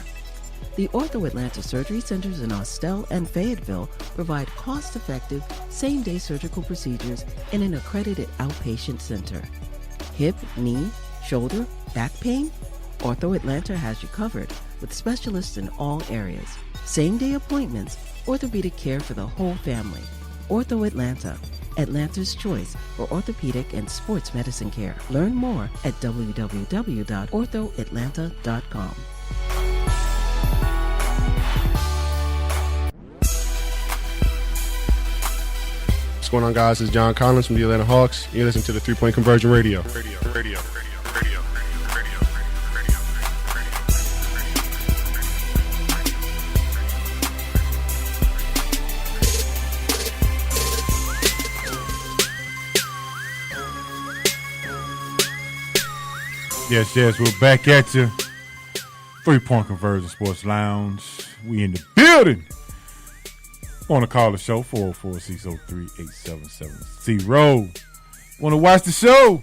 The Ortho Atlanta surgery centers in Austell and Fayetteville provide cost-effective, same-day surgical procedures in an accredited outpatient center. Hip, knee, shoulder, back pain? Ortho Atlanta has you covered with specialists in all areas. Same-day appointments, orthopedic care for the whole family. Ortho Atlanta, Atlanta's choice for orthopedic and sports medicine care. Learn more at www.orthoatlanta.com. What's going on, guys? It's John Collins from the Atlanta Hawks. You're listening to the 3-Point Conversion Radio. Yes, we're back at you. 3-Point Conversion Sports Lounge. We in the building. Want to call the show 404-603-8770. Want to watch the show?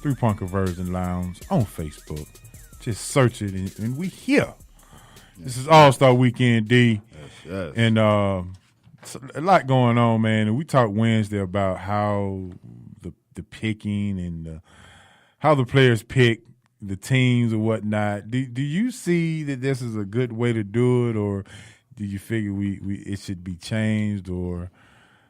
3-Point Conversion Lounge on Facebook. Just search it and we here. This is All-Star Weekend, D. Yes. And a lot going on, man. And we talked Wednesday about how the picking and how the players pick the teams or whatnot. Do you see that this is a good way to do it, or do you figure it should be changed, or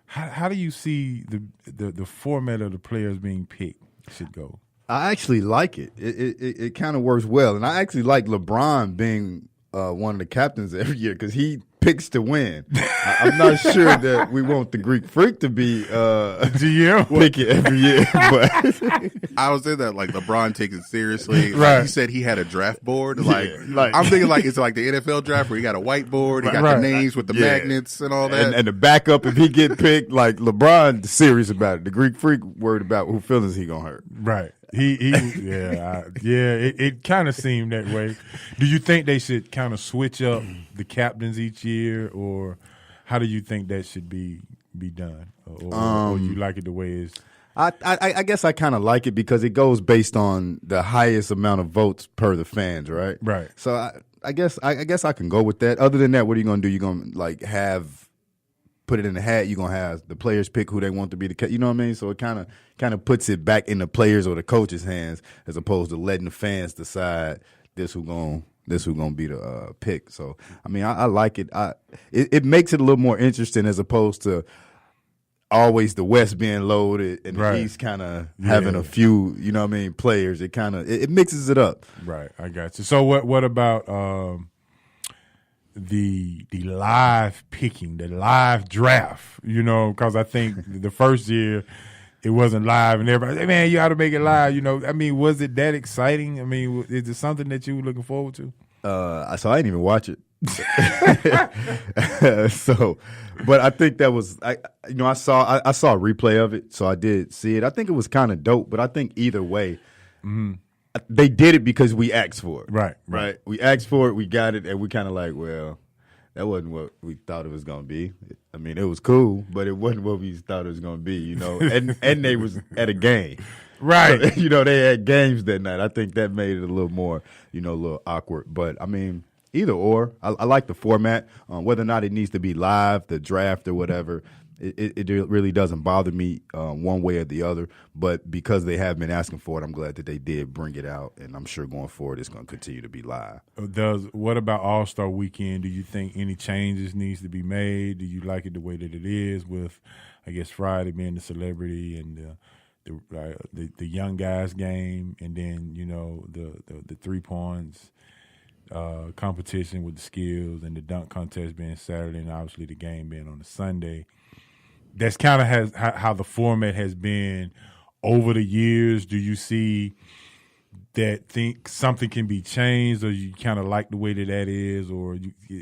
how do you see the format of the players being picked should go? I actually like it. It kind of works well, and I actually like LeBron being one of the captains every year because he picks to win. I'm not sure that we want the Greek Freak to be pick it every year, but I was in that like LeBron takes it seriously. Right. Like, he said he had a draft board. Like I'm thinking like it's like the NFL draft where you got a whiteboard, you got the names with the magnets and all that, and the backup if he get picked. Like LeBron serious about it. The Greek Freak worried about who feelings he gonna hurt. Right. It kind of seemed that way. Do you think they should kind of switch up the captains each year, or how do you think that should be done, or you like it the way it is? I guess I kind of like it because it goes based on the highest amount of votes per the fans, right? Right. So I guess I can go with that. Other than that, what are you gonna do? You're gonna like put it in the hat. You're gonna have the players pick who they want to be you know what I mean? So it kind of puts it back in the players or the coaches' hands as opposed to letting the fans decide this who gonna be the pick. So I mean, I like it. It makes it a little more interesting as opposed to always the West being loaded and the East kind of having a few, you know what I mean, players. It kind of it mixes it up. Right, I got you. So what about the live picking, the live draft? You know, because I think the first year it wasn't live, and everybody said, man, you ought to make it live. You know, I mean, was it that exciting? I mean, is it something that you were looking forward to? So I didn't even watch it. So, but I think that was I saw a replay of it, so I did see it. I think it was kind of dope, but I think either way, they did it because we asked for it. Right. We asked for it, we got it, and we kind of like, well, that wasn't what we thought it was gonna be. I mean, it was cool, but it wasn't what we thought it was gonna be. You know, and they was at a game. Right. So, they had games that night. I think that made it a little more, a little awkward. But, I mean, either or. I like the format. Whether or not it needs to be live, the draft or whatever, it really doesn't bother me one way or the other. But because they have been asking for it, I'm glad that they did bring it out. And I'm sure going forward it's going to continue to be live. What about All-Star Weekend? Do you think any changes needs to be made? Do you like it the way that it is with, I guess, Friday being the celebrity and the young guys game, and then the 3 points competition with the skills, and the dunk contest being Saturday, and obviously the game being on a Sunday? That's kind of how the format has been over the years. Do you see that think something can be changed, or you kind of like the way that is, or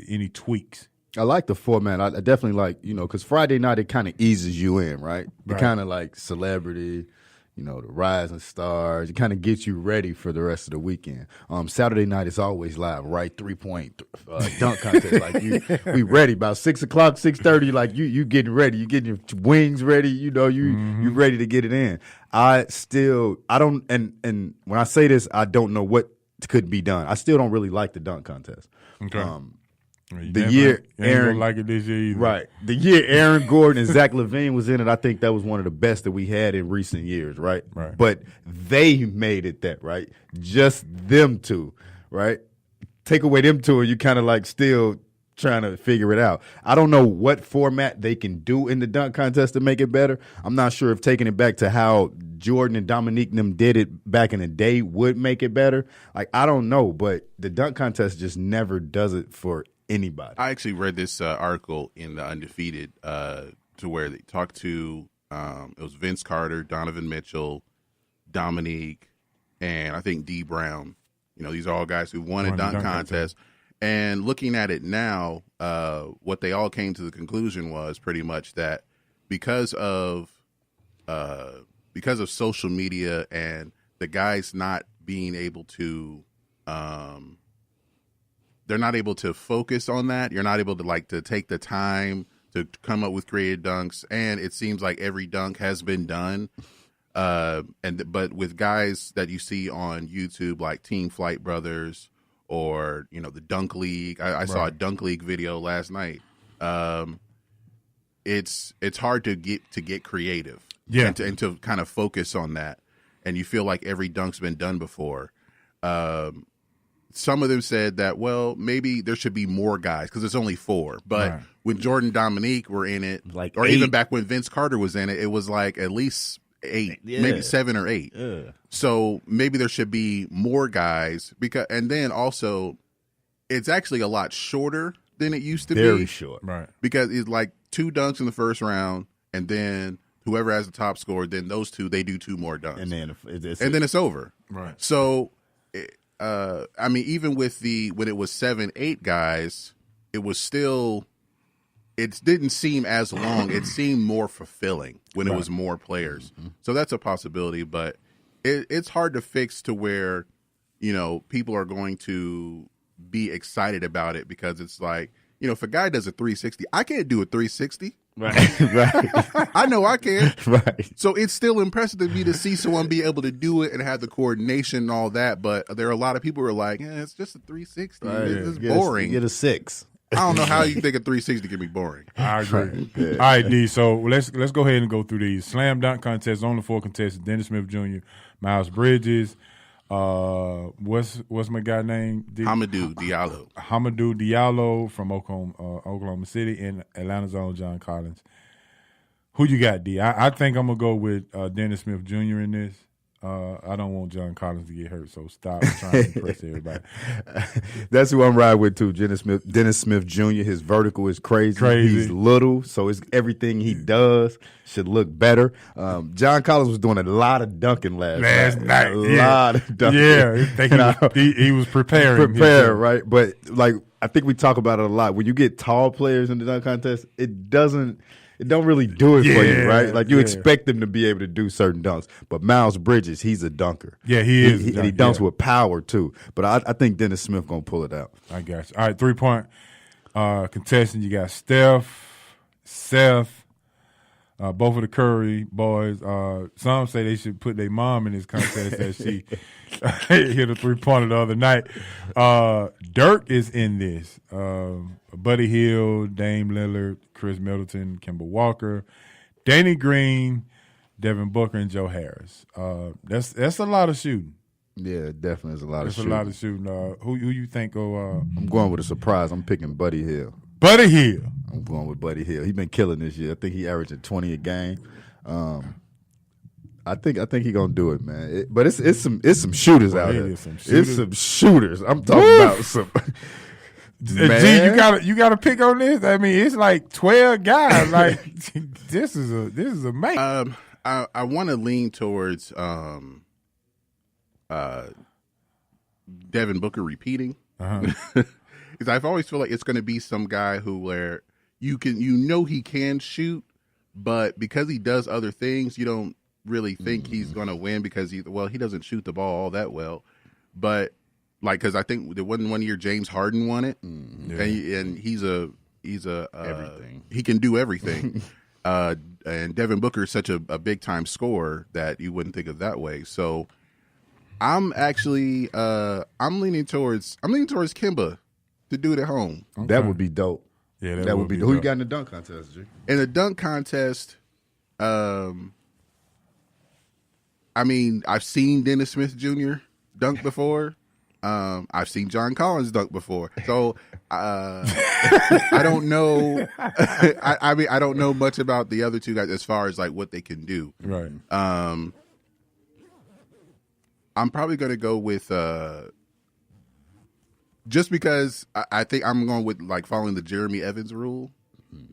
any tweaks? I like the format. I definitely like, because Friday night it kind of eases you in, right? It kind of like celebrity, the rising stars. It kind of gets you ready for the rest of the weekend. Saturday night is always live, right? 3-point dunk contest. Like we ready about 6 o'clock, 6:30. Like you getting ready. You getting your wings ready. You ready to get it in. I don't. And when I say this, I don't know what could be done. I still don't really like the dunk contest. Okay. The year Aaron like it this year either. Right. The year Aaron Gordon and Zach LaVine was in it, I think that was one of the best that we had in recent years, right? Right. But they made it that, right? Just them two, right? Take away them two, and you kind of like still trying to figure it out. I don't know what format they can do in the dunk contest to make it better. I'm not sure if taking it back to how Jordan and Dominique and them did it back in the day would make it better. Like, I don't know, but the dunk contest just never does it for anybody. I actually read this article in the Undefeated to where they talked to it was Vince Carter, Donovan Mitchell, Dominique, and I think D Brown. These are all guys who won a dunk contest. And looking at it now, what they all came to the conclusion was pretty much that because of social media and the guys not being able to they're not able to focus on that. You're not able to take the time to come up with creative dunks, and it seems like every dunk has been done. But with guys that you see on YouTube like Team Flight Brothers or the Dunk League, I saw a Dunk League video last night. It's hard to get creative, and to kind of focus on that, and you feel like every dunk's been done before. Some of them said that, well, maybe there should be more guys because it's only 4. But when Jordan and Dominique were in it, or 8. Even back when Vince Carter was in it was like at least 8, maybe 7 or 8. Yeah. So maybe there should be more guys and then also it's actually a lot shorter than it used to be. Very short. Right. Because it's like 2 dunks in the first round, and then whoever has the top score, then those 2, they do 2 more dunks. And then it's over. Right. So I mean, even with when it was 7, 8 guys, it was still, it didn't seem as long. It seemed more fulfilling when it was more players. Mm-hmm. So that's a possibility, but it's hard to fix to where, people are going to be excited about it because it's like, if a guy does a 360, I can't do a 360. Right. I know I can. Right. So it's still impressive to me to see someone be able to do it and have the coordination and all that. But there are a lot of people who are like, it's just a 360. Right. It's boring. Get a 6. I don't know how you think a 360 can be boring. I agree. All right, D. So let's go ahead and go through these. Slam dunk contest, only 4 contestants: Dennis Smith Jr., Miles Bridges. What's my guy name? Hamidou Diallo. Hamidou Diallo from Oklahoma City, and Atlanta's own John Collins. Who you got, D? I think I'm gonna go with Dennis Smith Jr. in this. I don't want John Collins to get hurt, so stop trying to impress everybody. That's who I'm riding with too. Dennis Smith Jr. His vertical is crazy. He's little, so everything he does should look better. John Collins was doing a lot of dunking last night. A lot of dunking. Yeah, he was preparing. Right? But like I think we talk about it a lot. When you get tall players in the dunk contest, it don't really do it for you, right? Like you expect them to be able to do certain dunks. But Miles Bridges, he's a dunker. Yeah, he is. And he dunks with power too. But I think Dennis Smith gonna pull it out. I got you. All right, 3-point contestant. You got Steph, Seth. Both of the Curry boys. Some say they should put their mom in this contest as she hit a 3-pointer the other night. Dirk is in this. Buddy Hield, Dame Lillard, Chris Middleton, Kemba Walker, Danny Green, Devin Booker, and Joe Harris. That's a lot of shooting. Yeah, definitely is a lot of shooting. That's a lot of shooting. Who you think will? I'm going with a surprise. I'm picking Buddy Hield. Buddy Hield. I'm going with Buddy Hield. He's been killing this year. I think he averaging 20 a game. I think he's gonna do it, man. But it's some shooters out here. It's some shooters. I'm talking about some. Man. G, you gotta pick on this. I mean, it's like 12 guys. Like this is a man. I want to lean towards Devin Booker repeating. Because I've always feel like it's going to be some guy where he can shoot, but because he does other things, you don't really think he's going to win because he doesn't shoot the ball all that well. But because I think there wasn't one year James Harden won it, and he's everything. He can do everything. And Devin Booker is such a big time scorer that you wouldn't think of that way. So I'm actually I'm leaning towards Kemba to do it at home. Okay. That would be dope. Yeah, that would be dope. Who you got in the dunk contest, G? In the dunk contest, I mean, I've seen Dennis Smith Jr. dunk before. I've seen John Collins dunk before. So I don't know. I mean, I don't know much about the other two guys as far as like what they can do. Right. I'm probably going to go with. Just because I think I'm going with like following the Jeremy Evans rule.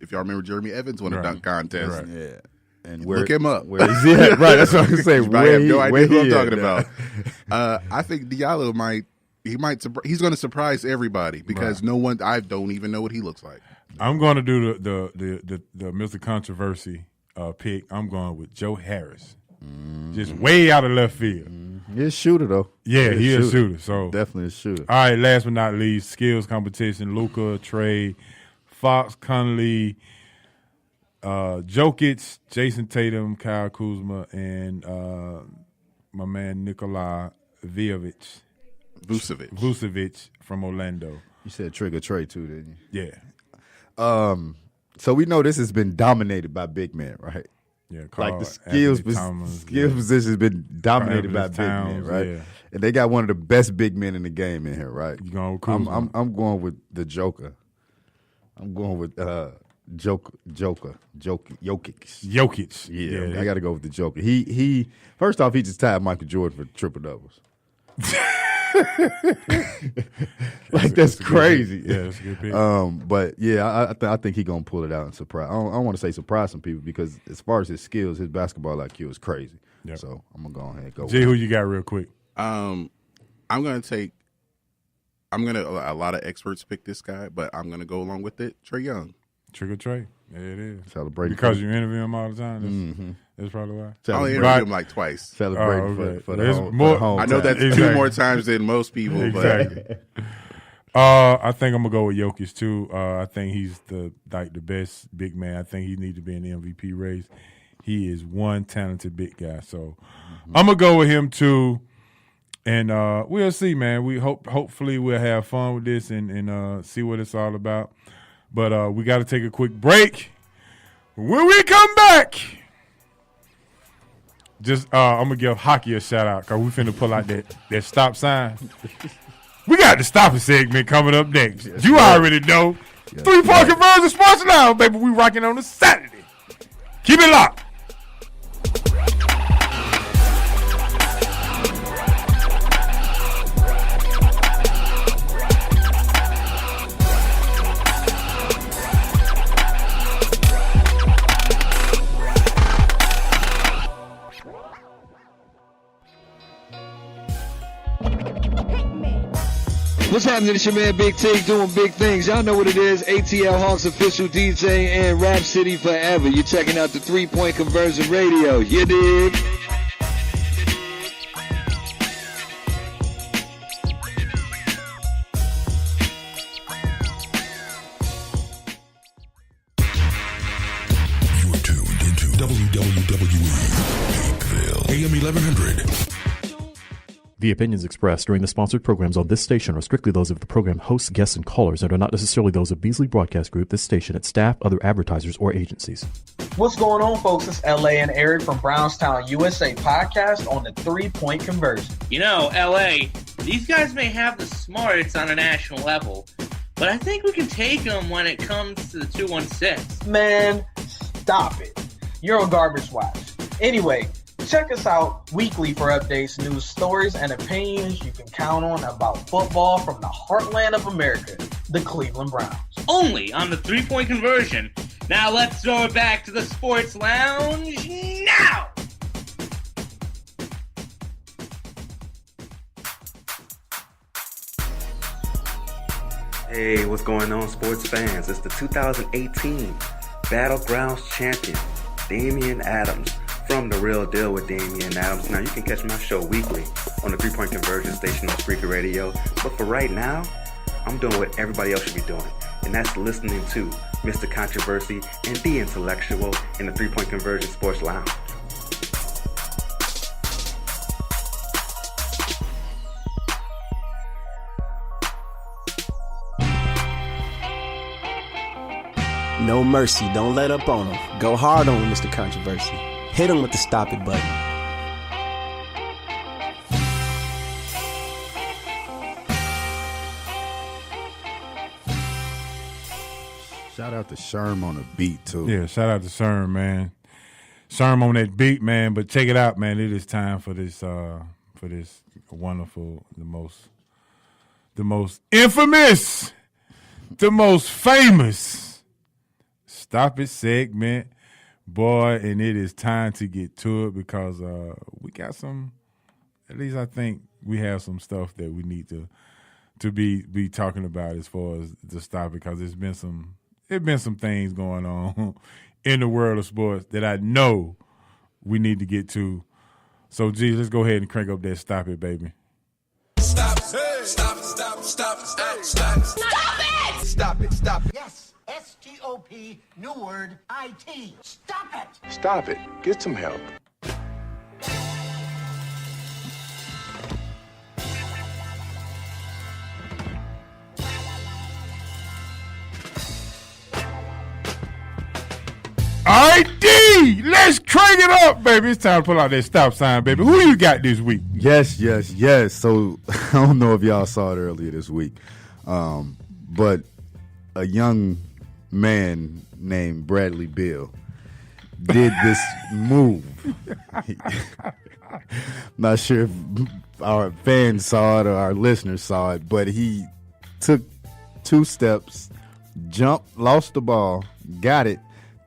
If y'all remember, Jeremy Evans won a dunk contest. Right. Yeah, and look him up. Where is he at? Right, that's what I'm saying. I have no idea who I'm talking about. I think Diallo he's going to surprise everybody because I don't even know what he looks like. I'm going to do the Mr. Controversy pick. I'm going with Joe Harris. Just way out of left field. He's a shooter, though. Yeah, he is a shooter. So definitely a shooter. All right, last but not least, skills competition. Luka, Trey, Fox, Conley, Jokic, Jason Tatum, Kyle Kuzma, and my man Nikola Vucevic from Orlando. You said Trigger Trey, too, didn't you? Yeah. So we know this has been dominated by big men, right? Yeah, like the skills position has been dominated by big men, right? Yeah. And they got one of the best big men in the game in here, right? You going with I'm going with the Joker. I'm going with Jokic. Yeah, I got to go with the Joker. He first off, he just tied Michael Jordan for triple doubles. That's crazy. Yeah, that's a good pick. But yeah, I think he's gonna pull it out and surprise. I don't want to say surprise some people because as far as his skills, his basketball IQ is crazy. Yep. So I'm gonna go ahead and go. Jay, who you got real quick? A lot of experts pick this guy, but I'm gonna go along with it. Trae Young. Trigger Trey. Yeah, it is. Celebrate because you interview him all the time. That's probably why. I only interviewed him like twice. Celebrating for the home. I know that's two more times than most people. Exactly. But I think I'm gonna go with Jokic too. I think he's the best big man. I think he needs to be in the MVP race. He is one talented big guy. So I'm gonna go with him too. And we'll see, man. We hopefully we'll have fun with this and see what it's all about. But we got to take a quick break. When we come back, I'm going to give hockey a shout-out because we finna pull out that stop sign. We got the stopping segment coming up next. Yes, you already know. Yes, 3-point conversion sports now, baby. We rocking on a Saturday. Keep it locked. What's happening? It's your man Big T doing big things. Y'all know what it is. ATL Hawks official DJ and Rap City forever. You're checking out the 3-Point Conversion Radio. You dig? You are tuned into WWE Hapeville, AM 1100. The opinions expressed during the sponsored programs on this station are strictly those of the program hosts, guests, and callers and are not necessarily those of Beasley Broadcast Group, this station, its staff, other advertisers, or agencies. What's going on, folks? It's LA and Eric from Brownstown, USA podcast on the 3-Point Conversion. You know, LA, these guys may have the smarts on a national level, but I think we can take them when it comes to the 216. Man, stop it. You're a garbage watch. Anyway, check us out weekly for updates, news, stories, and opinions you can count on about football from the heartland of America, the Cleveland Browns. Only on the 3-Point Conversion. Now let's throw it back to the Sports Lounge now! Hey, what's going on, sports fans? It's the 2018 Battlegrounds champion, Damian Adams, from The Real Deal with Damian Adams. Now, you can catch my show weekly on the 3-Point Conversion station on Spreaker Radio. But for right now, I'm doing what everybody else should be doing, and that's listening to Mr. Controversy and The Intellectual in the 3-Point Conversion Sports Lounge. No mercy. Don't let up on him. Go hard on him, Mr. Controversy. Hit him with the stop it button. Shout out to Sherm on the beat, too. Yeah, shout out to Sherm, man. Sherm on that beat, man. But check it out, man. It is time for this wonderful, the most infamous, the most famous Stop It segment. Boy, and it is time to get to it because we got some, at least I think we have some stuff that we need to be talking about as far as the stop it, because there's been some things going on in the world of sports that I know we need to get to. So, geez, let's go ahead and crank up that stop it, baby. Stop it! Stop it! Stop it! Stop it! Stop it! Stop it! Stop it! Stop it! Yes. S-T-O-P, new word, I-T. Stop it! Stop it. Get some help. All right, D, let's crank it up, baby. It's time to pull out that stop sign, baby. Who you got this week? Yes. So I don't know if y'all saw it earlier this week, but a young man named Bradley Beal did this move. Not sure if our fans saw it or our listeners saw it, but he took 2 steps, jumped, lost the ball, got it,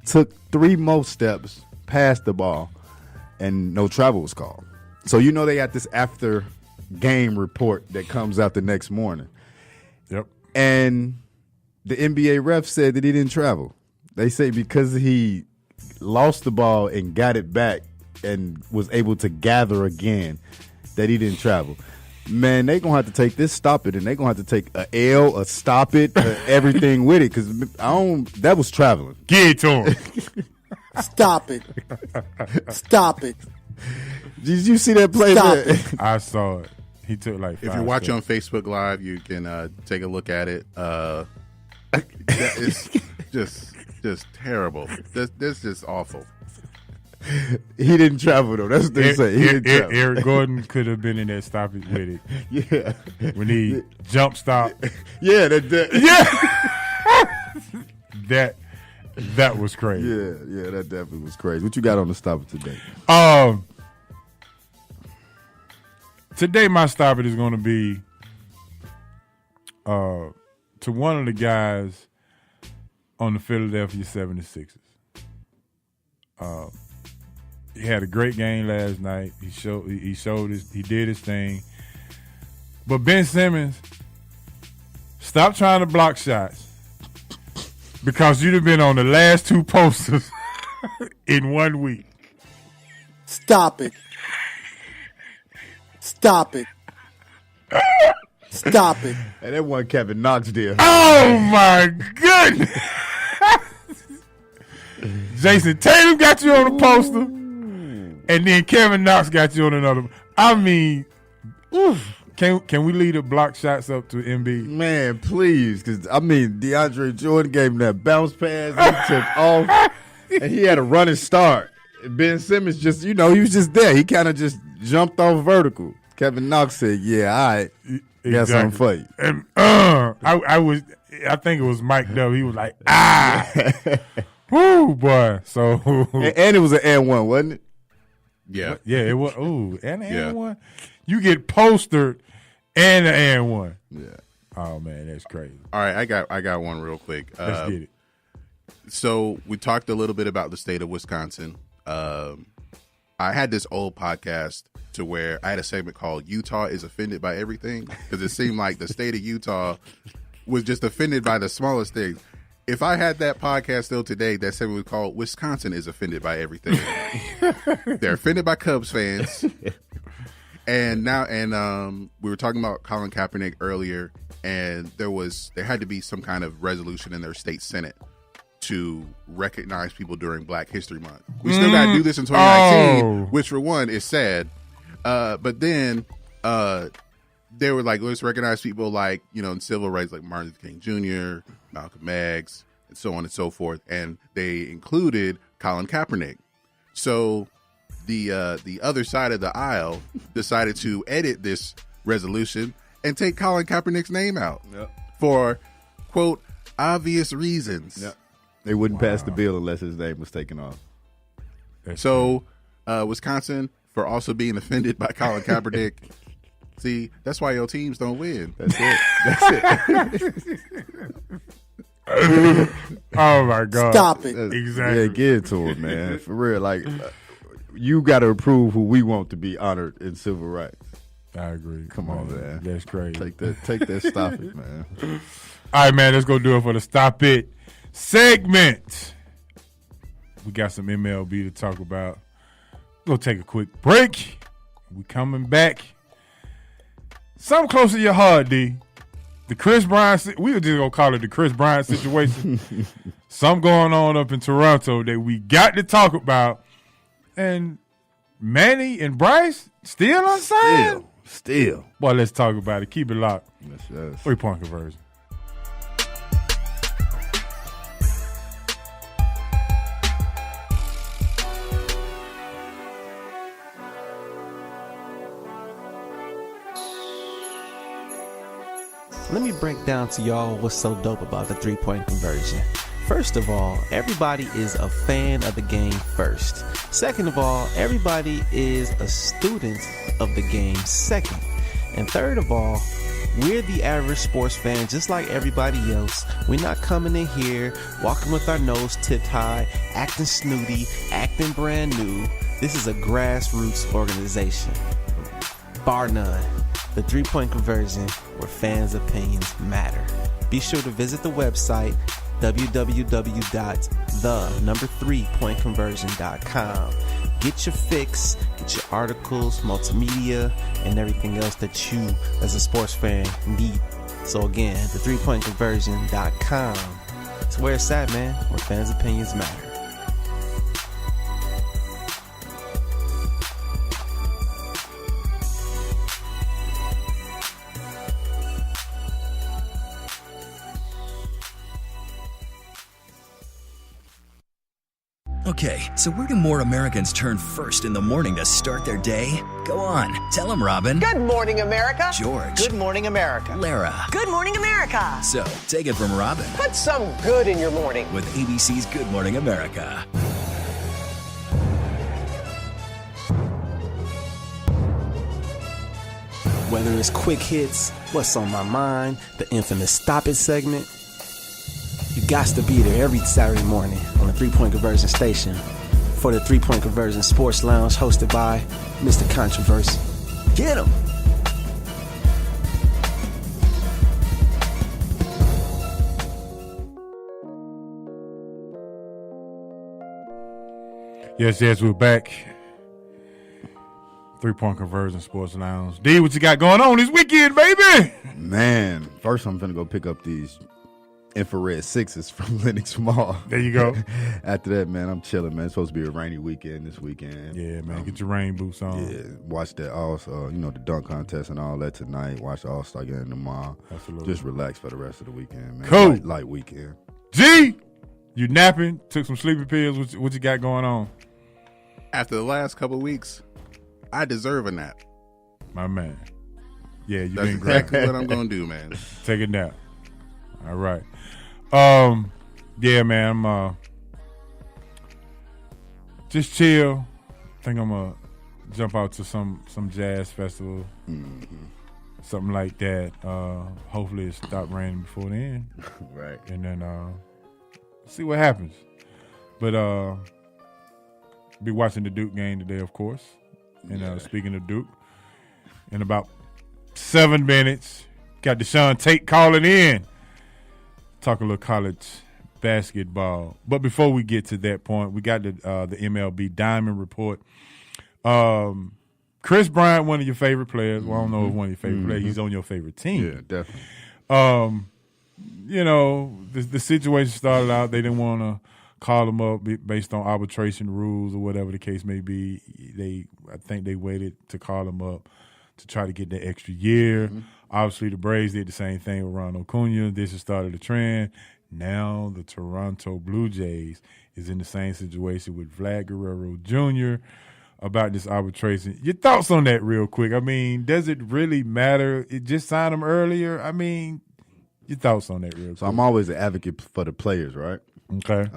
took 3 more steps, passed the ball, and no travel was called. So you know they got this after game report that comes out the next morning. Yep. And the NBA ref said that he didn't travel. They say because he lost the ball and got it back and was able to gather again, that he didn't travel. Man, they going to have to take this stop it, and they going to have to take a L, a stop it, everything with it, because that was traveling. Get it to him. Stop it. Stop it. Did you see that play? Stop it. I saw it. He took like 5 If you're watching steps. on Facebook Live, you can take a look at it. It's just terrible. This is awful. He didn't travel, though. That's what they say. He didn't travel. Eric Gordon could have been in that stop it with it. Yeah. When he jump stop. Yeah. That was crazy. Yeah, that definitely was crazy. What you got on the stop it today? Today my stop it is going to be to one of the guys on the Philadelphia 76ers. He had a great game last night. He did his thing. But Ben Simmons Stop trying to block shots because you'd have been on the last 2 posters in 1 week. Stop it. Stop it. Stop it. And that one Kevin Knox did. Oh my goodness. Jason Tatum got you on the poster, and then Kevin Knox got you on another. I mean, can we leave the block shots up to Embiid? Man, please, because I mean, DeAndre Jordan gave him that bounce pass, he took off, and he had a running start. Ben Simmons just, he was just there. He kind of just jumped off vertical. Kevin Knox said, "Yeah, all right, got something for you." And I think it was Mike Dub. He was like, whoo, boy. So and it was an and one, wasn't it? Yeah, yeah, it was. Ooh, and one. You get postered and an and one. Yeah. Oh man, that's crazy. All right, I got one real quick. Let's get it. So we talked a little bit about the state of Wisconsin. I had this old podcast to where I had a segment called Utah is Offended by Everything, because it seemed like the state of Utah was just offended by the smallest things. If I had that podcast still today, that segment was called Wisconsin is Offended by Everything. They're offended by Cubs fans. And we were talking about Colin Kaepernick earlier, and there had to be some kind of resolution in their state Senate to recognize people during Black History Month. We still got to do this in 2019, which for one is sad. But then they were like, let's recognize people like, in civil rights, like Martin Luther King Jr., Malcolm X, and so on and so forth. And they included Colin Kaepernick. So the other side of the aisle decided to edit this resolution and take Colin Kaepernick's name out for, quote, obvious reasons. Yep. They wouldn't pass the bill unless his name was taken off. So Wisconsin, for also being offended by Colin Kaepernick, see, that's why your teams don't win. That's it. Oh my God! Stop it. Exactly. Yeah, give it to him, man. For real, like you got to approve who we want to be honored in civil rights. I agree. Come on, man. That's crazy. Take that. Stop it, man. All right, man. Let's go do it for the Stop It segment. We got some MLB to talk about. We'll take a quick break. We coming back. Something close to your heart, D. The Chris Bryant, we were just going to call it the Chris Bryant situation. Something going on up in Toronto that we got to talk about. And Manny and Bryce still unsigned? Still. Boy, let's talk about it. Keep it locked. Yes. 3-point conversion. Let me break down to y'all what's so dope about the 3-point conversion. First of all, everybody is a fan of the game first. Second of all, everybody is a student of the game second. And third of all, we're the average sports fan just like everybody else. We're not coming in here, walking with our nose tipped high, acting snooty, acting brand new. This is a grassroots organization. Bar none. The 3-point conversion, where fans' opinions matter. Be sure to visit the website www.the3pointconversion.com. Get your fix, get your articles, multimedia, and everything else that you, as a sports fan, need. So again, the3pointconversion.com. It's where it's at, man, where fans' opinions matter. Okay, so where do more Americans turn first in the morning to start their day? Go on, tell them, Robin. Good morning, America. George. Good morning, America. Lara. Good morning, America. So, take it from Robin. Put some good in your morning. With ABC's Good Morning America. Whether it's quick hits, what's on my mind, the infamous Stop It segment, you got to be there every Saturday morning on the 3-Point Conversion station for the 3-Point Conversion Sports Lounge hosted by Mr. Controversy. Get him! Yes, we're back. 3-Point Conversion Sports Lounge. D, what you got going on this weekend, baby? Man, first I'm finna go pick up these infrared 6s from Lenox Mall. There you go. After that, man, I'm chilling, man. It's supposed to be a rainy weekend this weekend. Yeah, man, get your rain boots on. Yeah, watch that also, the dunk contest and all that tonight. Watch the All-Star game tomorrow. Absolutely. Just relax for the rest of the weekend, man. Cool. Light weekend. G, you napping? Took some sleeping pills? What you got going on? After the last couple of weeks, I deserve a nap. My man. Yeah, you That's been great. exactly what I'm going to do, man. Take a nap. All right. Yeah, man, I'm just chill. Think I'm gonna jump out to some jazz festival, something like that. Hopefully it stop raining before then. Right. And then see what happens. But be watching the Duke game today, of course. And speaking of Duke, in about 7 minutes, got Deshaun Tate calling in. Talk a little college basketball. But before we get to that point, we got the MLB Diamond Report. Chris Bryant, one of your favorite players. Well, I don't know if one of your favorite players. He's on your favorite team. Yeah, definitely. The situation started out, they didn't want to call him up based on arbitration rules or whatever the case may be. I think they waited to call him up to try to get that extra year. Obviously, the Braves did the same thing with Ronald Acuna. This has started a trend. Now the Toronto Blue Jays is in the same situation with Vlad Guerrero Jr. about this arbitration. Your thoughts on that real quick? I mean, does it really matter? It just signed him earlier. I mean, your thoughts on that real quick? So I'm always an advocate for the players, right? Okay.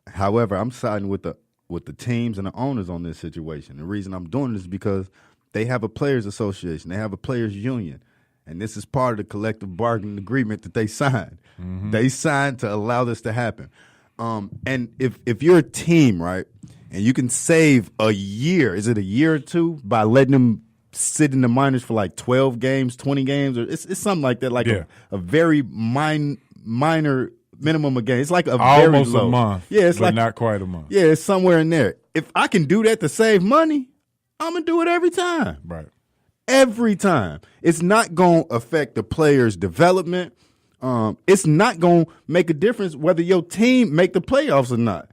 However, I'm siding with the teams and the owners on this situation. The reason I'm doing this is because they have a players association. They have a players union. And this is part of the collective bargaining agreement that they signed. They signed to allow this to happen. And if you're a team, right, and you can save a year, is it a year or two, by letting them sit in the minors for like 12 games, 20 games, or it's something like that, like a very minor minimum of games. It's like almost very low. A month. Yeah, it's but like not quite a month. Yeah, it's somewhere in there. If I can do that to save money, I'm gonna do it every time. Right. Every time. It's not going to affect the player's development. It's not going to make a difference whether your team make the playoffs or not.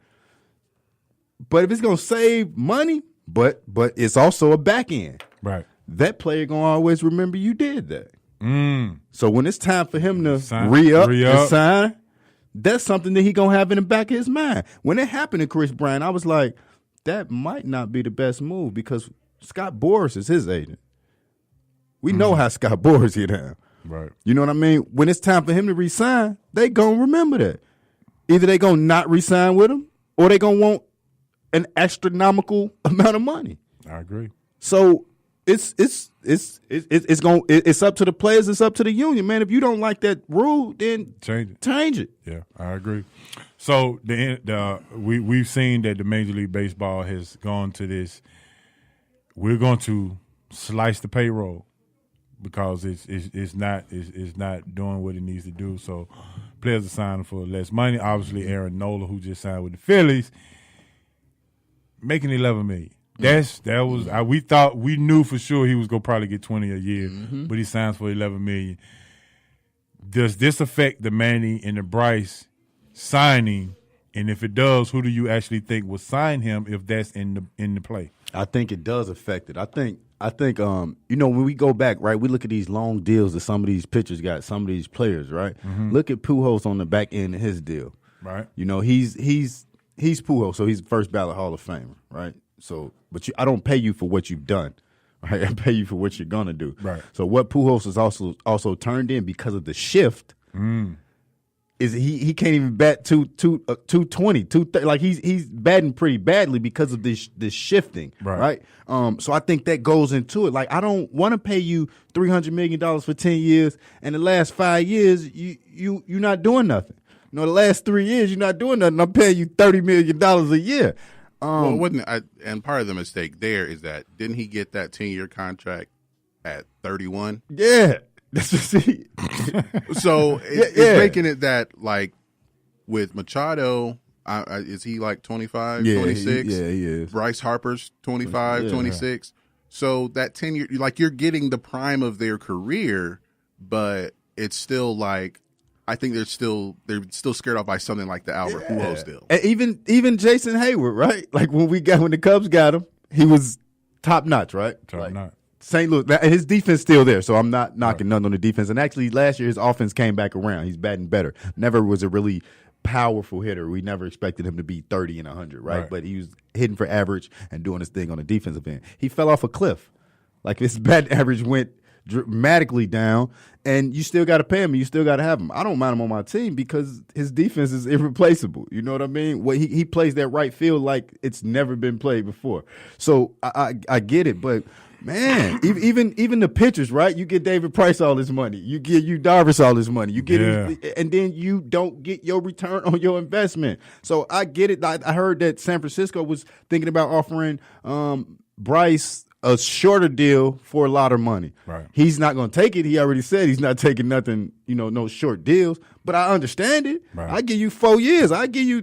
But if it's going to save money, but it's also a back end. Right. That player going to always remember you did that. So when it's time for him to re-up and sign, that's something that he going to have in the back of his mind. When it happened to Chris Bryant, I was like, that might not be the best move because Scott Boras is his agent. We know how Scott Boras get down. Right. You know what I mean? When it's time for him to resign, they going to remember that. Either they going to not resign with him or they going to want an astronomical amount of money. I agree. So it's up to the players, it's up to the union, man. If you don't like that rule, then change it. Yeah, I agree. So we've seen that the Major League Baseball has gone to this. We're going to slice the payroll because it's not doing what it needs to do. So players are signing for less money. Obviously, Aaron Nola, who just signed with the Phillies, making $11 million. We knew for sure he was gonna probably get 20 a year, but he signs for $11 million. Does this affect the Manny and the Bryce signing? And if it does, who do you actually think will sign him if that's in the play? I think it does affect it. I think when we go back, right, we look at these long deals that some of these pitchers got, some of these players, right? Look at Pujols on the back end of his deal. Right. He's Pujols, so he's first ballot Hall of Famer, right? So, but I don't pay you for what you've done, right? I pay you for what you're gonna do. Right. So what Pujols has also turned in because of the shift is he can't even bat 220, 230. Like he's batting pretty badly because of this shifting, right? So I think that goes into it. Like I don't want to pay you $300 million for 10 years, and the last 5 years you're not doing nothing. The last 3 years you're not doing nothing. I'm paying you $30 million a year. And part of the mistake there is that didn't he get that 10-year contract at 31? Yeah. That's just so it's making it that like with Machado Is he like 25, Yeah, 26? he is. Bryce Harper's 25, 26. So that 10 year, like you're getting the prime of their career, but it's still like, I think they're still scared off by something like the Albert Pujols deal. And even Jason Hayward, right? Like when the Cubs got him, he was top notch, right? Top notch. St. Louis, and his defense still there, so I'm not knocking none on the defense. And actually, last year his offense came back around. He's batting better. Never was a really powerful hitter. We never expected him to be 30 and 100, right? But he was hitting for average and doing his thing on the defensive end. He fell off a cliff. Like his batting average went dramatically down, and you still got to pay him, and you still got to have him. I don't mind him on my team because his defense is irreplaceable. You know what I mean? He plays that right field like it's never been played before. So I get it, but man, even the pitchers, right? You get David Price all this money, you get Darvish all this money, you get and then you don't get your return on your investment. So I get it. I heard that San Francisco was thinking about offering Bryce a shorter deal for a lot of money. Right. He's not going to take it. He already said he's not taking nothing, no short deals. But I understand it. Right. I give you 4 years. I give you,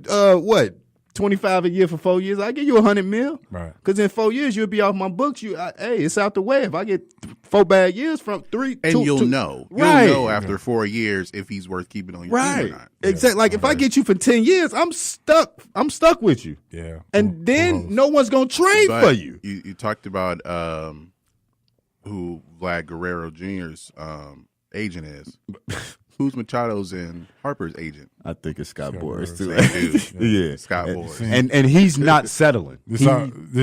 25 a year for 4 years. I give you $100 million. Right. Because in 4 years, you'll be off my books. Hey, it's out the way. If I get 4 bad years from 3, and 2, you'll 2, know. Right. You'll know after 4 years if he's worth keeping on your team or not. Exactly. Like if I get you for 10 years, I'm stuck. I'm stuck with you. Yeah. And then no one's going to trade for you. You talked about who Vlad Guerrero Jr.'s agent is. Who's Machado's and Harper's agent? I think it's Scott Boras too. Yeah, Scott Boras. And he's not settling. This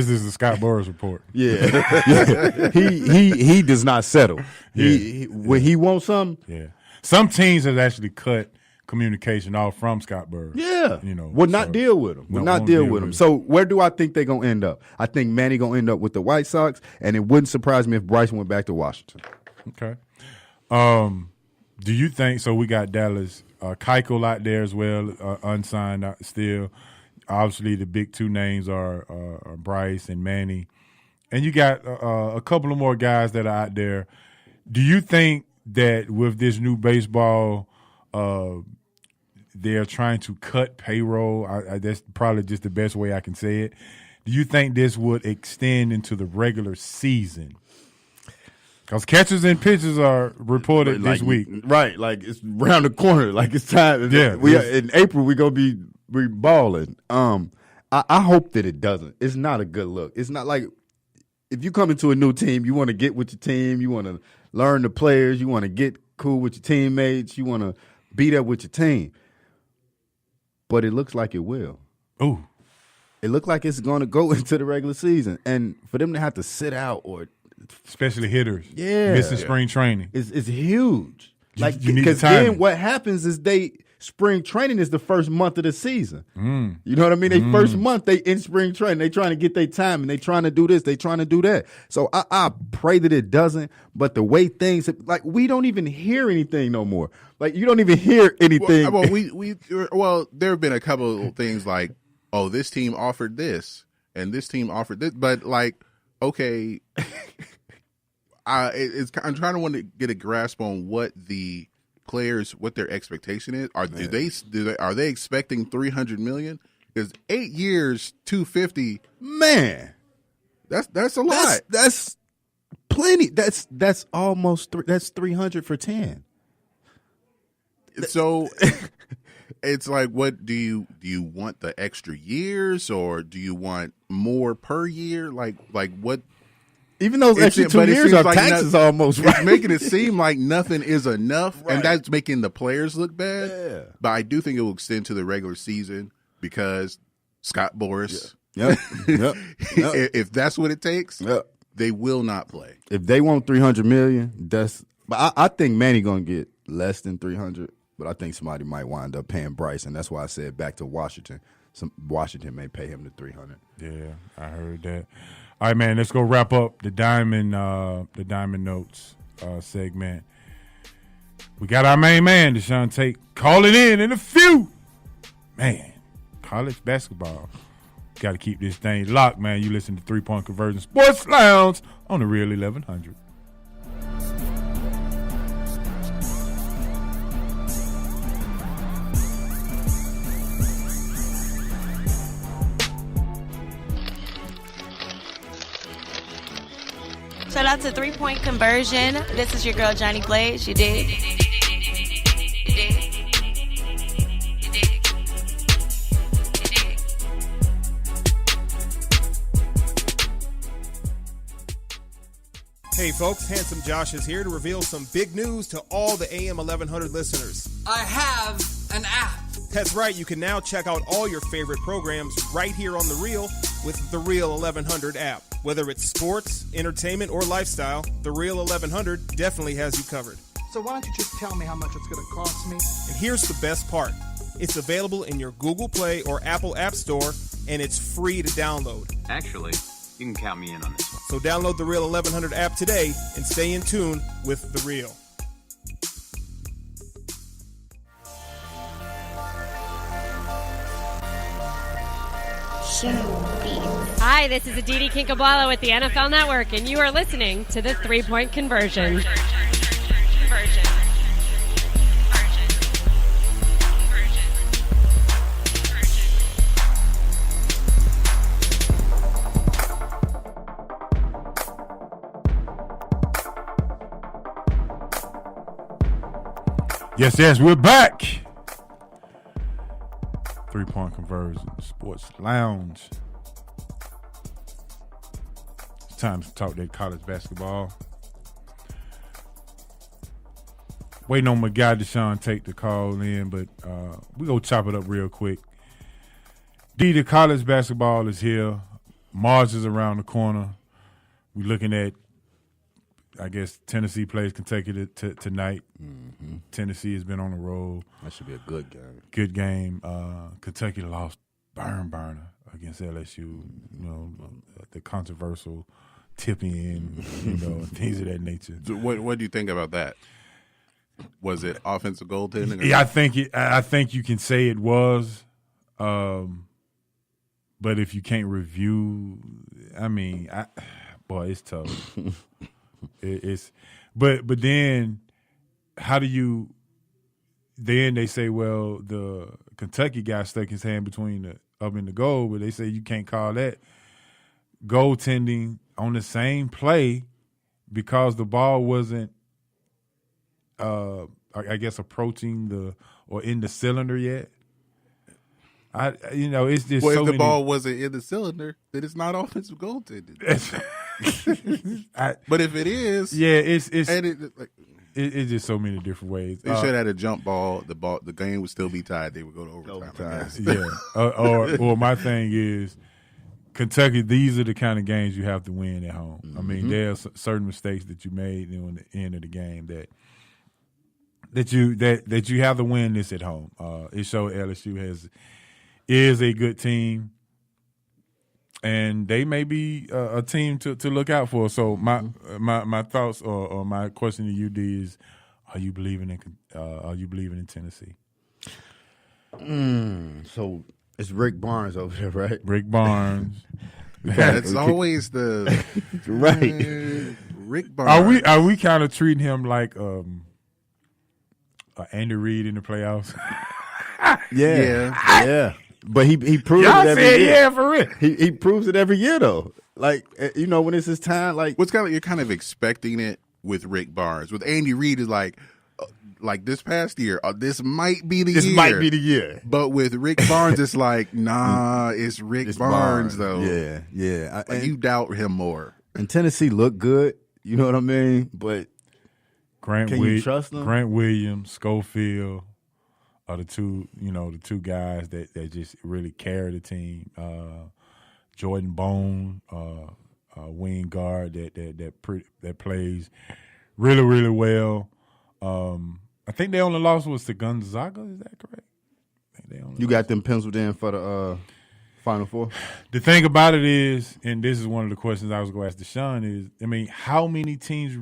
is the Scott Boras report. Yeah. He does not settle. When he wants something. Yeah. Some teams have actually cut communication off from Scott Boras. Yeah. Would not deal with him. Would not deal with him. So where do I think they're going to end up? I think Manny going to end up with the White Sox, and it wouldn't surprise me if Bryce went back to Washington. Okay. Do you think, so we got Dallas, Keuchel out there as well, unsigned still. Obviously, the big two names are Bryce and Manny. And you got a couple of more guys that are out there. Do you think that with this new baseball, they're trying to cut payroll? That's probably just the best way I can say it. Do you think this would extend into the regular season? Because catchers and pitchers are reported this week. Right, like it's around the corner. Like it's time. Yeah. In April, we're going to be balling. I hope that it doesn't. It's not a good look. It's not like if you come into a new team, you want to get with your team. You want to learn the players. You want to get cool with your teammates. You want to beat up with your team. But it looks like it will. Ooh. It looks like it's going to go into the regular season. And for them to have to sit out or especially hitters, missing spring training, is huge. Like because then what happens is spring training is the first month of the season. You know what I mean? They first month they in spring training. They trying to get their time and they trying to do this. They trying to do that. So I pray that it doesn't. But the way things like we don't even hear anything no more. Like you don't even hear anything. Well, there have been a couple of things like, oh, this team offered this and this team offered this, but like, okay. I'm trying to want to get a grasp on what the players, what their expectation is. Are they expecting $300 million? Because 8 years, $250. Man, that's a lot. That's plenty. That's almost that's 300 for 10. So it's like, what do you want the extra years, or do you want more per year? Like what? Even those extra 2 years are like taxes almost, right? It's making it seem like nothing is enough, right. And that's making the players look bad. Yeah. But I do think it will extend to the regular season because Scott Boras, Yep. if that's what it takes, they will not play. If they want $300 million, but I think Manny going to get less than 300, but I think somebody might wind up paying Bryce, and that's why I said back to Washington. Washington may pay him the 300. Yeah, I heard that. All right, man, let's go wrap up the Diamond Notes segment. We got our main man, Deshaun Tate, calling in a few. Man, college basketball. Got to keep this thing locked, man. You listen to 3 Point Conversion Sports Lounge on the Real 1100. Shout out to 3 Point Conversion. This is your girl, Johnny Blaze. You dig? Hey folks, Handsome Josh is here to reveal some big news to all the AM 1100 listeners. I have an app. That's right, you can now check out all your favorite programs right here on The Real with the Real 1100 app. Whether it's sports, entertainment, or lifestyle, the Real 1100 definitely has you covered. So why don't you just tell me how much it's going to cost me? And here's the best part. It's available in your Google Play or Apple App Store, and it's free to download. Actually, you can count me in on this one. So download the Real 1100 app today and stay in tune with The Real. Hi, this is Aditi Kinkabwala with the NFL Network, and you are listening to the 3 Point Conversion. Yes, we're back. 3 Point Conversion Sports Lounge. It's time to talk that college basketball. Waiting on my guy Deshaun Tate to call in, but we go chop it up real quick. The college basketball is here. March is around the corner. We're looking at, I guess, Tennessee plays Kentucky tonight. Mm-hmm. Tennessee has been on the road. That should be a good game. Good game. Kentucky lost burner against LSU. You know, the controversial tip-in, things of that nature. So what do you think about that? Was it offensive goaltending? Yeah, I think you can say it was. But if you can't review, it's tough. But then how do you? Then they say, well, the Kentucky guy stuck his hand between up in the goal, but they say you can't call that goaltending on the same play because the ball wasn't, I guess, approaching or in the cylinder yet. It's just well, so if the many, ball wasn't in the cylinder, then it's not offensive goaltending. But if it is, yeah, it's just so many different ways. They should have had a jump ball. The game would still be tied. They would go to overtime. Yeah, or my thing is Kentucky. These are the kind of games you have to win at home. Mm-hmm. I mean, there are certain mistakes that you made on the end of the game that you have to win this at home. It showed LSU is a good team, and they may be a team to look out for. So my thoughts or my question to you, D, is: Are you believing in Tennessee? So it's Rick Barnes over there, right? Rick Barnes. It's always the right. Rick Barnes. Are we kind of treating him like Andy Reid in the playoffs? Yeah. But he proves Y'all it every year. Yeah, for real. He proves it every year though. Like when it's his time, like you're kind of expecting it with Rick Barnes. With Andy Reid is like this past year, this might be the year. This might be the year. But with Rick Barnes, it's like, nah, it's Rick Barnes though. Yeah. You doubt him more. And Tennessee looked good. You know what I mean? But can you trust them? Grant Williams, Schofield are the two guys that just really carry the team. Jordan Bone, wing guard that plays really, really well. I think they only lost was to Gonzaga. Is that correct? You got them penciled in for the Final Four? The thing about it is, and this is one of the questions I was going to ask Deshaun, is, how many teams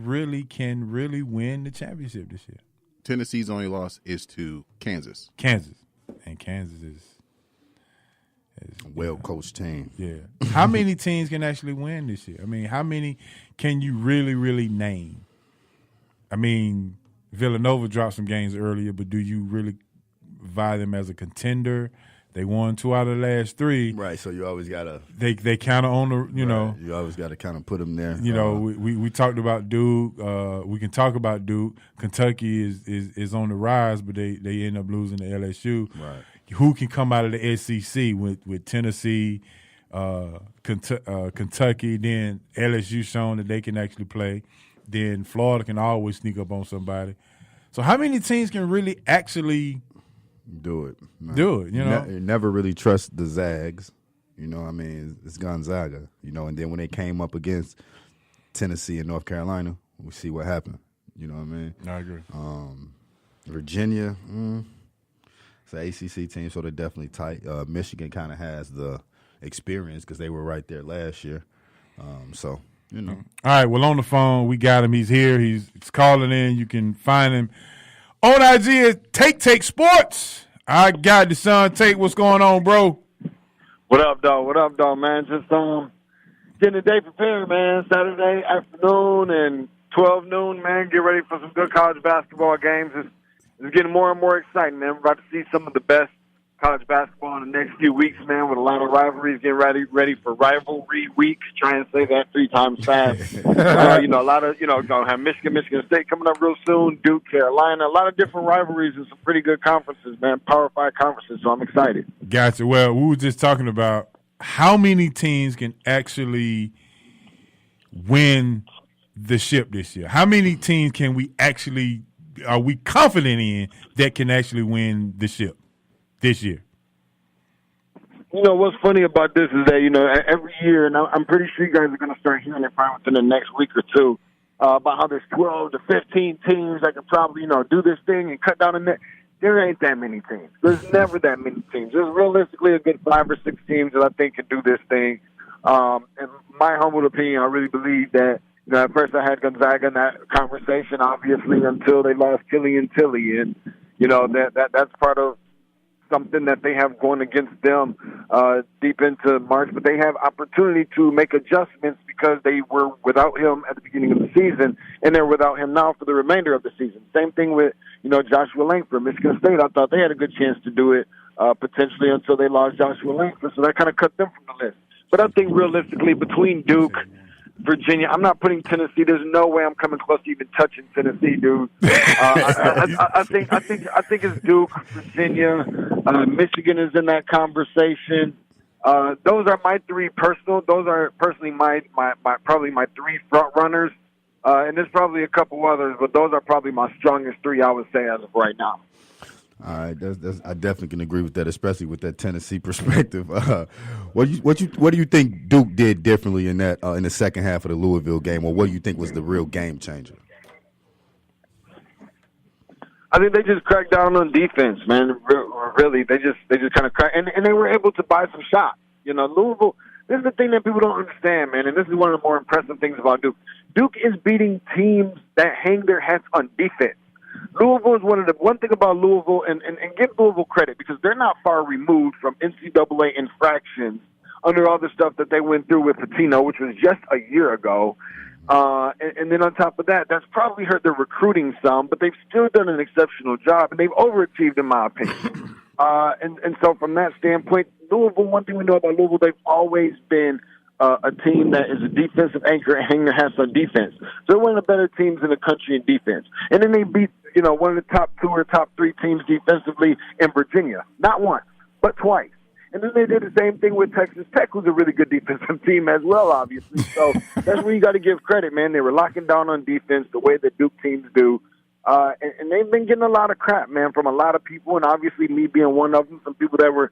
can really win the championship this year? Tennessee's only loss is to Kansas. And Kansas is a well-coached team. Yeah. How many teams can actually win this year? I mean, how many can you really, really name? I mean, Villanova dropped some games earlier, but do you really vie them as a contender They won 2 out of the last 3. Right, so you always gotta. They kind of own the You always gotta kind of put them there. We talked about Duke. We can talk about Duke. Kentucky is on the rise, but they end up losing to LSU. Right. Who can come out of the SEC with Tennessee, Kentucky, then LSU showing that they can actually play. Then Florida can always sneak up on somebody. So how many teams can really actually do it? You never really trust the Zags. I mean, it's Gonzaga. And then when they came up against Tennessee and North Carolina, we see what happened. You know what I mean? I agree. Virginia, it's an ACC team, so they're definitely tight. Michigan kind of has the experience because they were right there last year. So. All right, well, on the phone, we got him. He's here. He's calling in. You can find him on IG at Take Sports. I got the son. Tate, what's going on, bro? What up, dog, man? Just getting the day prepared, man. Saturday afternoon and 12 noon, man. Get ready for some good college basketball games. It's getting more and more exciting, man. We're about to see some of the best college basketball in the next few weeks, man, with a lot of rivalries. Getting ready for rivalry week. Try and say that 3 times fast. A lot of, gonna have Michigan State coming up real soon, Duke, Carolina, a lot of different rivalries and some pretty good conferences, man, Power 5 conferences, so I'm excited. Gotcha. Well, we were just talking about how many teams can actually win the ship this year. How many teams are we confident in that can actually win the ship this year? What's funny about this is that, every year, and I'm pretty sure you guys are going to start hearing it probably within the next week or two, about how there's 12 to 15 teams that can probably, do this thing and cut down the net. There ain't that many teams. There's never that many teams. There's realistically a good 5 or 6 teams that I think can do this thing. In my humble opinion, I really believe that, at first I had Gonzaga in that conversation, obviously, until they lost Killian Tilly. And, that's part of something that they have going against them deep into March, but they have opportunity to make adjustments because they were without him at the beginning of the season, and they're without him now for the remainder of the season. Same thing with, Joshua Langford. Michigan State, I thought they had a good chance to do it potentially until they lost Joshua Langford, so that kind of cut them from the list. But I think realistically between Duke, Virginia, I'm not putting Tennessee. There's no way I'm coming close to even touching Tennessee, dude. I think it's Duke, Virginia, Michigan is in that conversation. Those are my 3 personal. Those are personally my probably my 3 front runners, and there's probably a couple others, but those are probably my strongest 3. I would say as of right now. All right, I definitely can agree with that, especially with that Tennessee perspective. What do you think Duke did differently in that in the second half of the Louisville game, or what do you think was the real game changer? I think they just cracked down on defense, man. Really, they just kind of cracked, and they were able to buy some shots. Louisville. This is the thing that people don't understand, man, and this is one of the more impressive things about Duke. Duke is beating teams that hang their hats on defense. Louisville is one thing about Louisville, and give Louisville credit because they're not far removed from NCAA infractions under all the stuff that they went through with Patino, which was just a year ago. And then on top of that, that's probably hurt their recruiting some, but they've still done an exceptional job, and they've overachieved in my opinion. And so from that standpoint, Louisville, one thing we know about Louisville, they've always been a team that is a defensive anchor and hang their hats on defense. So they're one of the better teams in the country in defense. And then they beat, one of the top 2 or top 3 teams defensively in Virginia. Not once, but twice. And then they did the same thing with Texas Tech, who's a really good defensive team as well, obviously. So that's where you got to give credit, man. They were locking down on defense the way that Duke teams do. And they've been getting a lot of crap, man, from a lot of people, and obviously me being one of them, some people that were,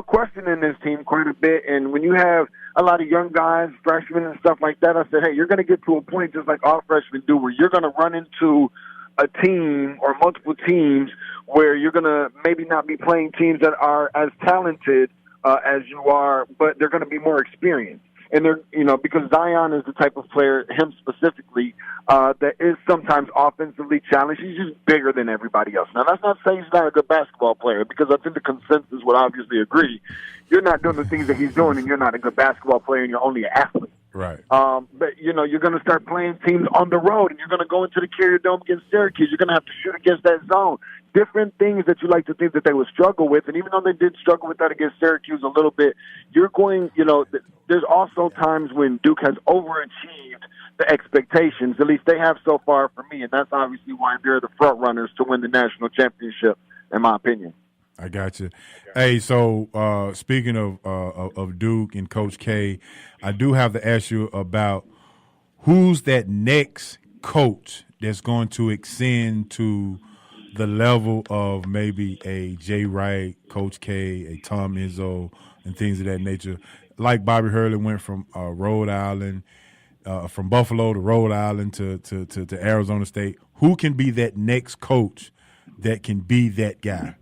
questioning this team quite a bit. And when you have a lot of young guys, freshmen and stuff like that, I said, hey, you're going to get to a point just like all freshmen do where you're going to run into a team or multiple teams where you're going to maybe not be playing teams that are as talented as you are, but they're going to be more experienced. And they're, because Zion is the type of player, him specifically, that is sometimes offensively challenged. He's just bigger than everybody else. Now, that's not saying he's not a good basketball player, because I think the consensus would obviously agree. You're not doing the things that he's doing, and you're not a good basketball player, and you're only an athlete. Right. But, you know, you're going to start playing teams on the road, and you're going to go into the Carrier Dome against Syracuse. You're going to have to shoot against that zone. Different things that you like to think that they would struggle with. And even though they did struggle with that against Syracuse a little bit, you're going, you know, there's also times when Duke has overachieved the expectations. At least they have so far for me, and that's obviously why they're the front runners to win the national championship, in my opinion. I got you. Hey, so speaking of Duke and Coach K, I do have to ask you about who's that next coach that's going to ascend to the level of maybe a Jay Wright, Coach K, a Tom Izzo, and things of that nature. Like Bobby Hurley went from Rhode Island, from Buffalo to Rhode Island to Arizona State. Who can be that next coach that can be that guy?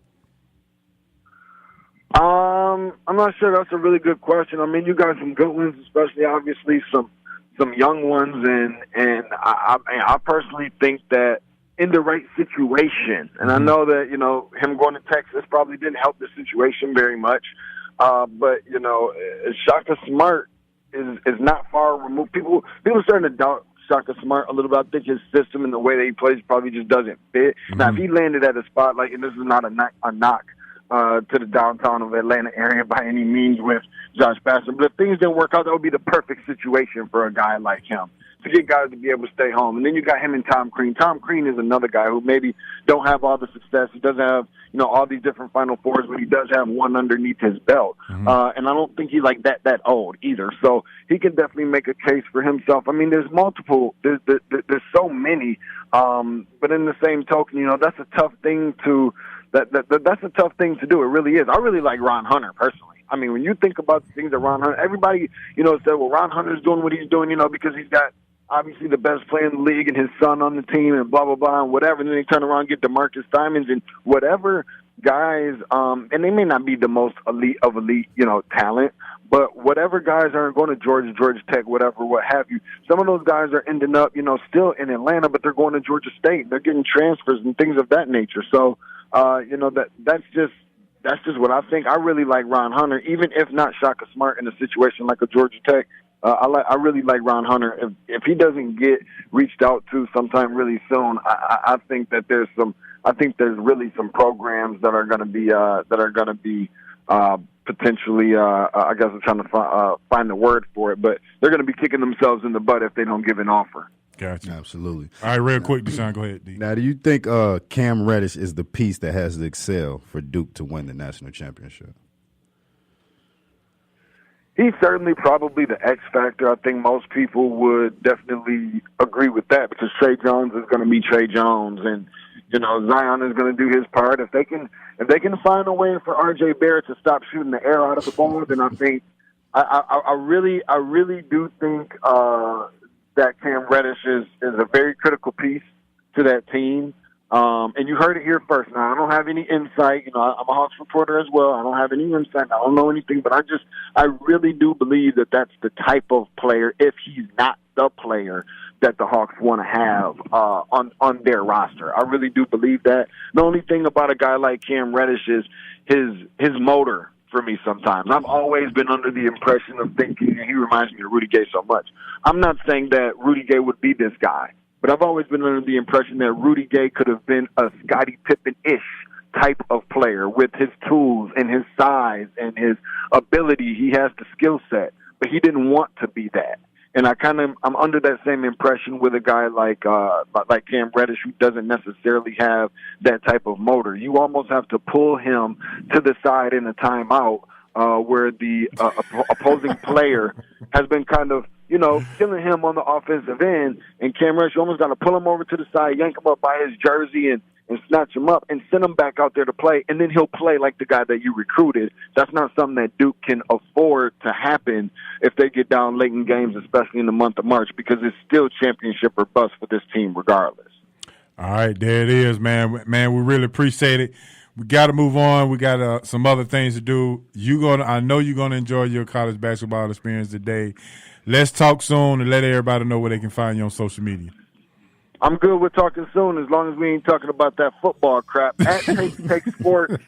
I'm not sure. That's a really good question. I mean, you got some good ones, especially obviously some young ones, and I personally think that in the right situation, and I know that, you know, him going to Texas probably didn't help the situation very much, but, you know, Shaka Smart is not far removed. People are starting to doubt Shaka Smart a little bit. I think his system and the way that he plays probably just doesn't fit. Now, if he landed at a spot like, and this is not a knock to the downtown of Atlanta area by any means with Josh Bassett, but if things didn't work out, that would be the perfect situation for a guy like him to get guys to be able to stay home. And then you got him and Tom Crean. Tom Crean is another guy who maybe don't have all the success. He doesn't have, you know, all these different Final Fours, but he does have one underneath his belt. And I don't think he's like that old either. So he can definitely make a case for himself. I mean, there's multiple, there's so many. But in the same token, you know, that's a tough thing to, that's a tough thing to do. It really is. I really like Ron Hunter personally. I mean, when you think about the things that Ron Hunter, everybody, you know, said, well, Ron Hunter's doing what he's doing, you know, because he's got obviously the best player in the league and his son on the team and blah, blah, blah, and whatever. And then they turn around and get DeMarcus Diamonds and whatever guys, and they may not be the most elite of elite, you know, talent, but whatever guys aren't going to Georgia Tech, whatever, what have you, some of those guys are ending up, you know, still in Atlanta, but they're going to Georgia State. They're getting transfers and things of that nature. So, you know, that's just what I think. I really like Ron Hunter, even if not Shaka Smart in a situation like a Georgia Tech. I really like Ron Hunter. If he doesn't get reached out to sometime really soon, I think that there's really some programs that are going to be potentially. I guess I'm trying to find the word for it, but they're going to be kicking themselves in the butt if they don't give an offer. Gotcha. Absolutely. All right, real quick, Deshaun, go ahead, D. Now, do you think Cam Reddish is the piece that has to excel for Duke to win the national championship? He's certainly probably the X factor. I think most people would definitely agree with that because Trey Jones is going to be Trey Jones, and you know Zion is going to do his part. If they can find a way for R.J. Barrett to stop shooting the air out of the ball, then I think I really do think that Cam Reddish is a very critical piece to that team. And you heard it here first. Now, I don't have any insight. You know, I'm a Hawks reporter as well. I don't have any insight. I don't know anything, but I really do believe that that's the type of player, if he's not the player, that the Hawks want to have on their roster. I really do believe that. The only thing about a guy like Cam Reddish is his motor for me sometimes. I've always been under the impression of thinking, and he reminds me of Rudy Gay so much. I'm not saying that Rudy Gay would be this guy, but I've always been under the impression that Rudy Gay could have been a Scottie Pippen-ish type of player with his tools and his size and his ability. He has the skill set, but he didn't want to be that. And I'm under that same impression with a guy like Cam Reddish, who doesn't necessarily have that type of motor. You almost have to pull him to the side in a timeout where the opposing player has been kind of, you know, killing him on the offensive end. And Cam Reddish, you almost got to pull him over to the side, yank him up by his jersey, and snatch him up and send him back out there to play, and then he'll play like the guy that you recruited. That's not something that Duke can afford to happen if they get down late in games, especially in the month of March, because it's still championship or bust for this team regardless. All right, there it is, man. Man, we really appreciate it. We got to move on. We got some other things to do. I know you're going to enjoy your college basketball experience today. Let's talk soon and let everybody know where they can find you on social media. I'm good with talking soon as long as we ain't talking about that football crap. At Take Sports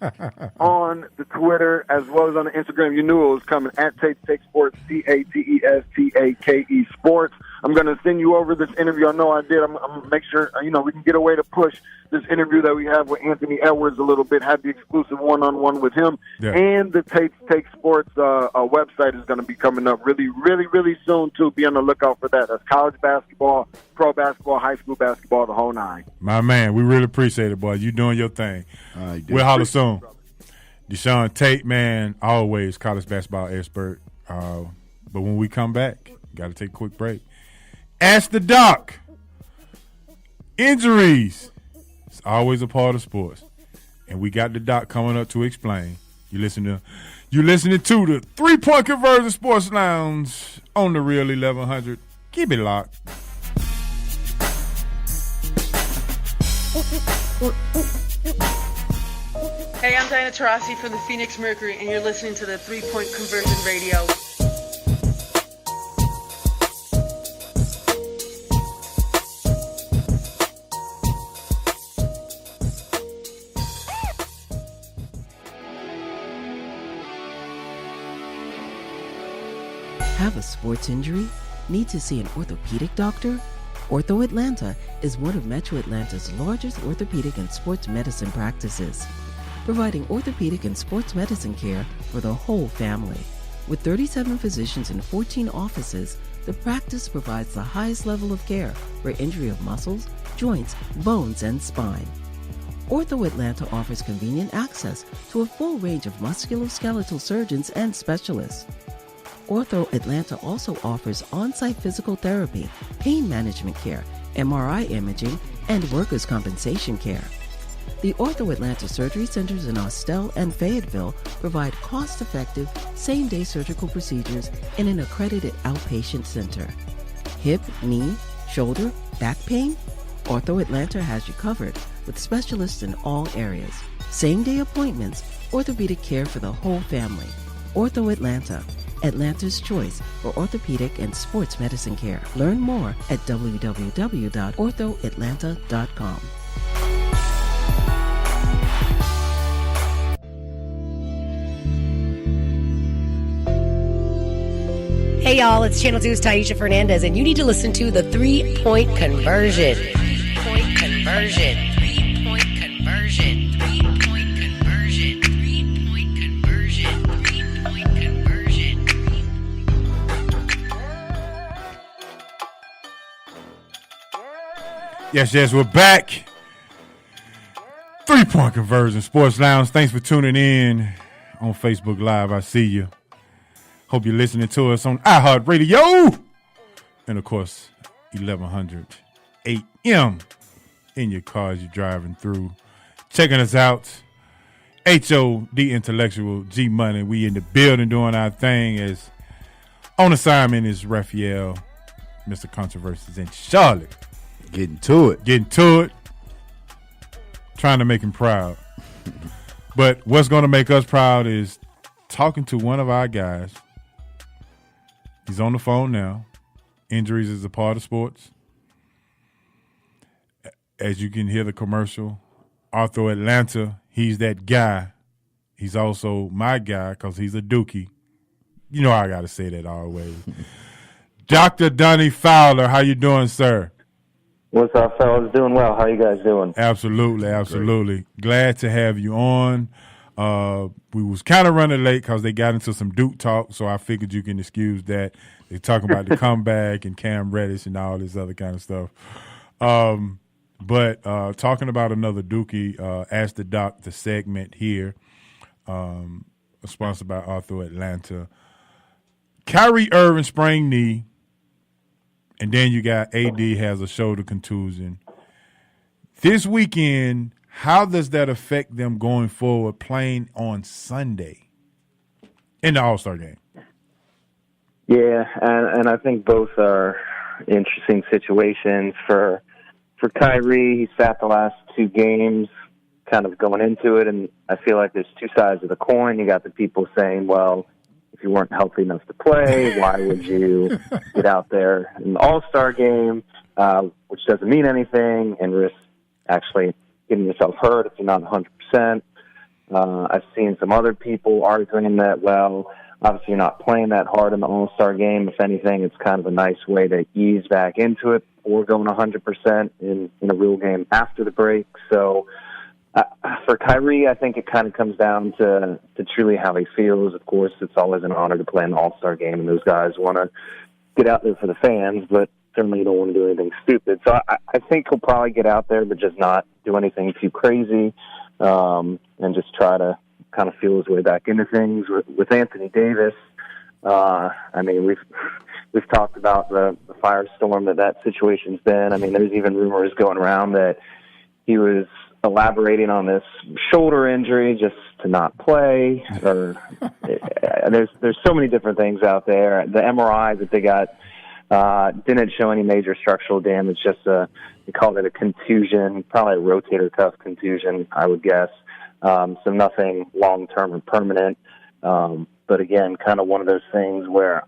on the Twitter as well as on the Instagram. You knew it was coming. At Take Sports, CATESTAKE Sports. I'm going to send you over this interview. I know I did. I'm going to make sure, we can get a way to push this interview that we have with Anthony Edwards a little bit, have the exclusive one-on-one with him. Yeah. And the Take Sports website is going to be coming up really, really, really soon, too. Be on the lookout for that. That's college basketball, pro basketball, high school basketball, the whole nine. My man, we really appreciate it, boy. You doing your thing. We'll holler soon. Deshaun Tate, man, always college basketball expert. But when we come back, got to take a quick break. Ask the doc. Injuries. It's always a part of sports. And we got the doc coming up to explain. You're listening to the 3-Point Conversion Sports Lounge on the Real 1100. Keep it locked. Hey, I'm Diana Taurasi from the Phoenix Mercury, and you're listening to the 3-Point Conversion Radio. Have a sports injury? Need to see an orthopedic doctor? Ortho Atlanta is one of Metro Atlanta's largest orthopedic and sports medicine practices, providing orthopedic and sports medicine care for the whole family. With 37 physicians and 14 offices, the practice provides the highest level of care for injury of muscles, joints, bones, and spine. Ortho Atlanta offers convenient access to a full range of musculoskeletal surgeons and specialists. Ortho Atlanta also offers on-site physical therapy, pain management care, MRI imaging, and workers' compensation care. The Ortho Atlanta surgery centers in Austell and Fayetteville provide cost-effective, same-day surgical procedures in an accredited outpatient center. Hip, knee, shoulder, back pain? Ortho Atlanta has you covered with specialists in all areas. Same-day appointments, orthopedic care for the whole family. Ortho Atlanta, Atlanta's choice for orthopedic and sports medicine care. Learn more at www.orthoatlanta.com. Hey y'all, it's Channel 2's Taisha Fernandez, and you need to listen to the 3-Point Conversion. 3-Point Conversion. 3-Point Conversion. 3-Point Conversion. 3-Point Conversion. 3-Point Conversion. Yes, we're back. 3-Point Conversion Sports Lounge. Thanks for tuning in on Facebook Live. I see you. Hope you're listening to us on iHeartRadio. And, of course, 1100 a.m. in your car as you're driving through. Checking us out. HOD Intellectual G Money. We in the building doing our thing. As on assignment is Raphael, Mr. Controversies in Charlotte. Getting to it. Trying to make him proud. But what's going to make us proud is talking to one of our guys. He's on the phone now. Injuries is a part of sports. As you can hear the commercial, Ortho Atlanta, he's that guy. He's also my guy because he's a dookie. You know I got to say that always. Dr. Donnie Fowler, how you doing, sir? What's up, fellas? Doing well. How you guys doing? Absolutely. Glad to have you on. We was kind of running late because they got into some Duke talk, so I figured you can excuse that. They're talking about the comeback and Cam Reddish and all this other kind of stuff. But talking about another Dookie, Ask the Doc, the segment here, sponsored by Ortho Atlanta. Kyrie Irving sprained knee, and then you got AD has a shoulder contusion. This weekend, how does that affect them going forward playing on Sunday in the All-Star game? Yeah, and I think both are interesting situations. For Kyrie, he sat the last two games kind of going into it, and I feel like there's two sides of the coin. You got the people saying, well, if you weren't healthy enough to play, why would you get out there in the All-Star game? which doesn't mean anything, and risk actually getting yourself hurt if you're not 100%. I've seen some other people arguing that, well, obviously you're not playing that hard in the All-Star game. If anything, it's kind of a nice way to ease back into it or going 100% in a real game after the break. So for Kyrie, I think it kind of comes down to truly how he feels. Of course, it's always an honor to play in the All-Star game, and those guys want to get out there for the fans, but certainly you don't want to do anything stupid. So I think he'll probably get out there, but just not do anything too crazy, and just try to kind of feel his way back into things. With Anthony Davis, I mean, we've talked about the firestorm that situation's been. I mean, there's even rumors going around that he was elaborating on this shoulder injury just to not play. Or there's so many different things out there. The MRI that they got didn't show any major structural damage. Just they called it a contusion, probably a rotator cuff contusion, I would guess. So nothing long-term or permanent. But again, kind of one of those things where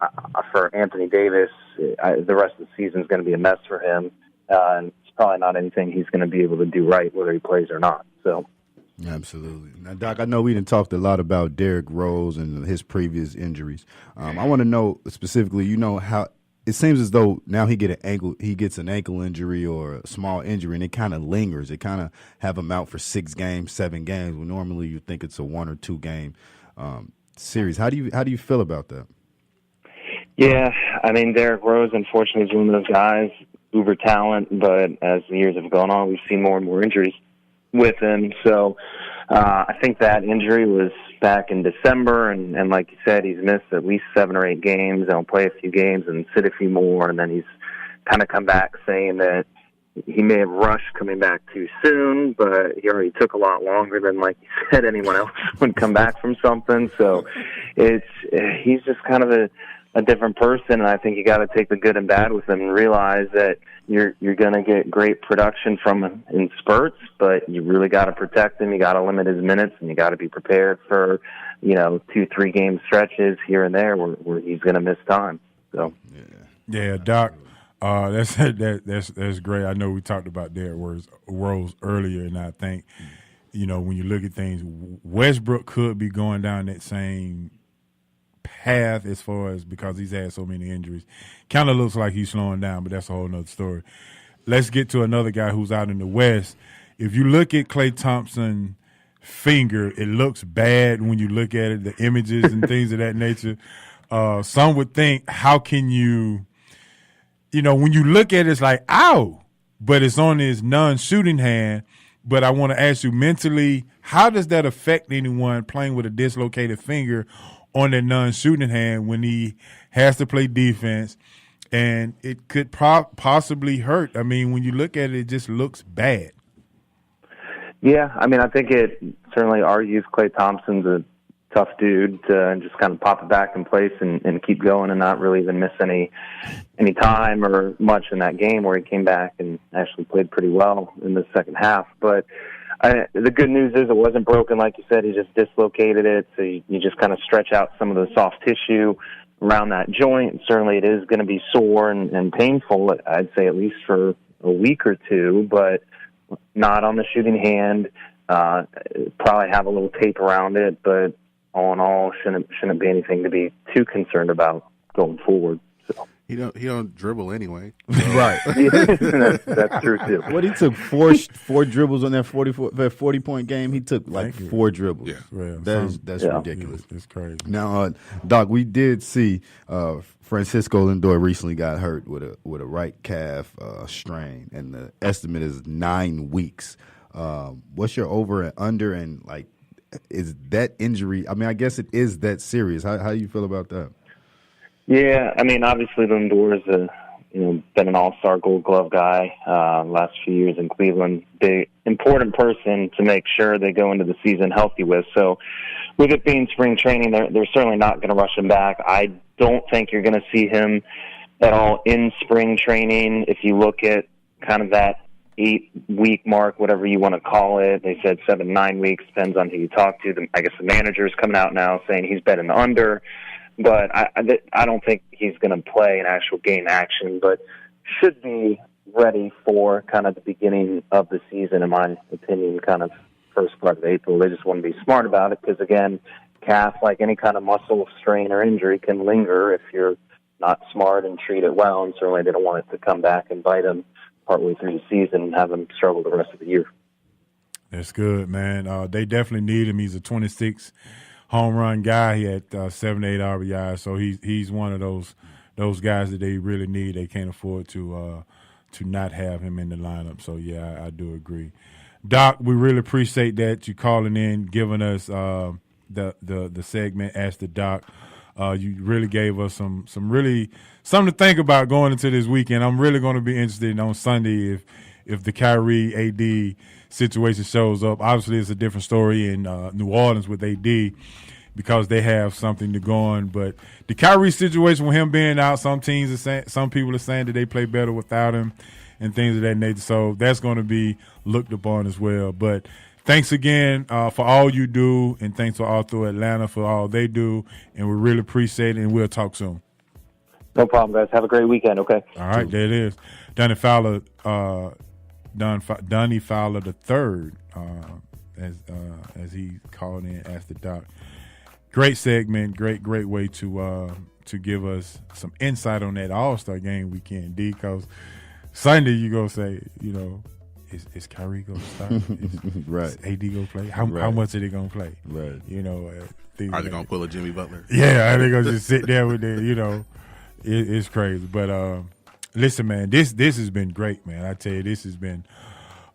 for Anthony Davis, the rest of the season is going to be a mess for him. And it's probably not anything he's going to be able to do right, whether he plays or not. So, absolutely. Now, Doc, I know we didn't talk a lot about Derrick Rose and his previous injuries. I want to know specifically, how it seems as though now he gets an ankle injury or a small injury, and it kind of lingers. It kind of have him out for 6 games, 7 games. When normally you think it's a 1 or 2 game series. How do you feel about that? Yeah, I mean, Derrick Rose, unfortunately, is one of those guys, uber talent, but as the years have gone on, we've seen more and more injuries with him. So I think that injury was back in December, and like you said, he's missed at least 7 or 8 games, and he'll play a few games and sit a few more, and then he's kind of come back saying that he may have rushed coming back too soon, but he already took a lot longer than, like you said, anyone else would come back from something. So he's just kind of a different person, and I think you got to take the good and bad with him and realize that you're going to get great production from him in spurts, but you really got to protect him. You got to limit his minutes, and you got to be prepared for 2-3 game stretches here and there where he's going to miss time. So yeah, Doc. That's great. I know we talked about Derrick Rose earlier, and I think when you look at things, Westbrook could be going down that same path as far as, because he's had so many injuries. Kind of looks like he's slowing down, but that's a whole nother story. Let's get to another guy who's out in the West. If you look at Klay Thompson's finger, it looks bad when you look at it, the images and things of that nature. Some would think, how can you, when you look at it, it's like, ow, but it's on his non-shooting hand. But I want to ask you, mentally, how does that affect anyone playing with a dislocated finger on their non-shooting hand when he has to play defense, and it could possibly hurt? I mean, when you look at it, it just looks bad. Yeah, I mean, I think it certainly argues Klay Thompson's a tough dude to just kind of pop it back in place and keep going and not really even miss any time or much in that game where he came back and actually played pretty well in the second half. But the good news is it wasn't broken, like you said. He just dislocated it, so you just kind of stretch out some of the soft tissue around that joint. Certainly it is going to be sore and painful, I'd say at least for a week or 2, but not on the shooting hand. Probably have a little tape around it, but all in all, shouldn't be anything to be too concerned about going forward. So he don't dribble anyway, right? That's true too. What, he took four dribbles on that 40-point game. He took like 4 dribbles. Yeah, that's ridiculous. It's crazy. Now, Doc, we did see Francisco Lindor recently got hurt with a right calf strain, and the estimate is 9 weeks. What's your over and under, and like, is that injury? I mean, I guess it is that serious. How do you feel about that? Yeah, I mean, obviously Lindor is been an all-star Gold Glove guy last few years in Cleveland. Big important person to make sure they go into the season healthy with. So, with it being spring training, they're certainly not going to rush him back. I don't think you're going to see him at all in spring training. If you look at kind of that 8-week mark, whatever you want to call it. They said 7-9 weeks, depends on who you talk to. I guess the manager's coming out now saying he's betting the under, but I don't think he's going to play an actual game action, but should be ready for kind of the beginning of the season, in my opinion, kind of first part of April. They just want to be smart about it because, again, calf, like any kind of muscle strain or injury, can linger if you're not smart and treat it well, and certainly they don't want it to come back and bite them partway through the season and have them struggle the rest of the year. That's good, man. They definitely need him. He's a 26 home run guy. He had 7 to 8 RBIs, so he's one of those guys that they really need. They can't afford to not have him in the lineup. So yeah, I do agree. Doc, we really appreciate that you calling in, giving us the segment Ask the Doc. You really gave us some really something to think about going into this weekend. I'm really going to be interested on Sunday if the Kyrie AD situation shows up. Obviously, it's a different story in New Orleans with AD because they have something to go on. But the Kyrie situation with him being out, some people are saying that they play better without him and things of that nature. So that's going to be looked upon as well. But thanks again for all you do, and thanks to Arthur Atlanta for all they do, and we really appreciate it, and we'll talk soon. No problem, guys. Have a great weekend, okay? All right, there it is. Donnie Fowler the third, as he called in, Asked the Doc. Great segment, great way to give us some insight on that All-Star game weekend, D, because Sunday you gonna say, is Kyrie gonna start? Right. Is AD gonna play? How much are they gonna play? Right. Are they gonna pull a Jimmy Butler? Yeah, are they gonna just sit there with the, it's crazy. But listen, man, this has been great, man. I tell you, this has been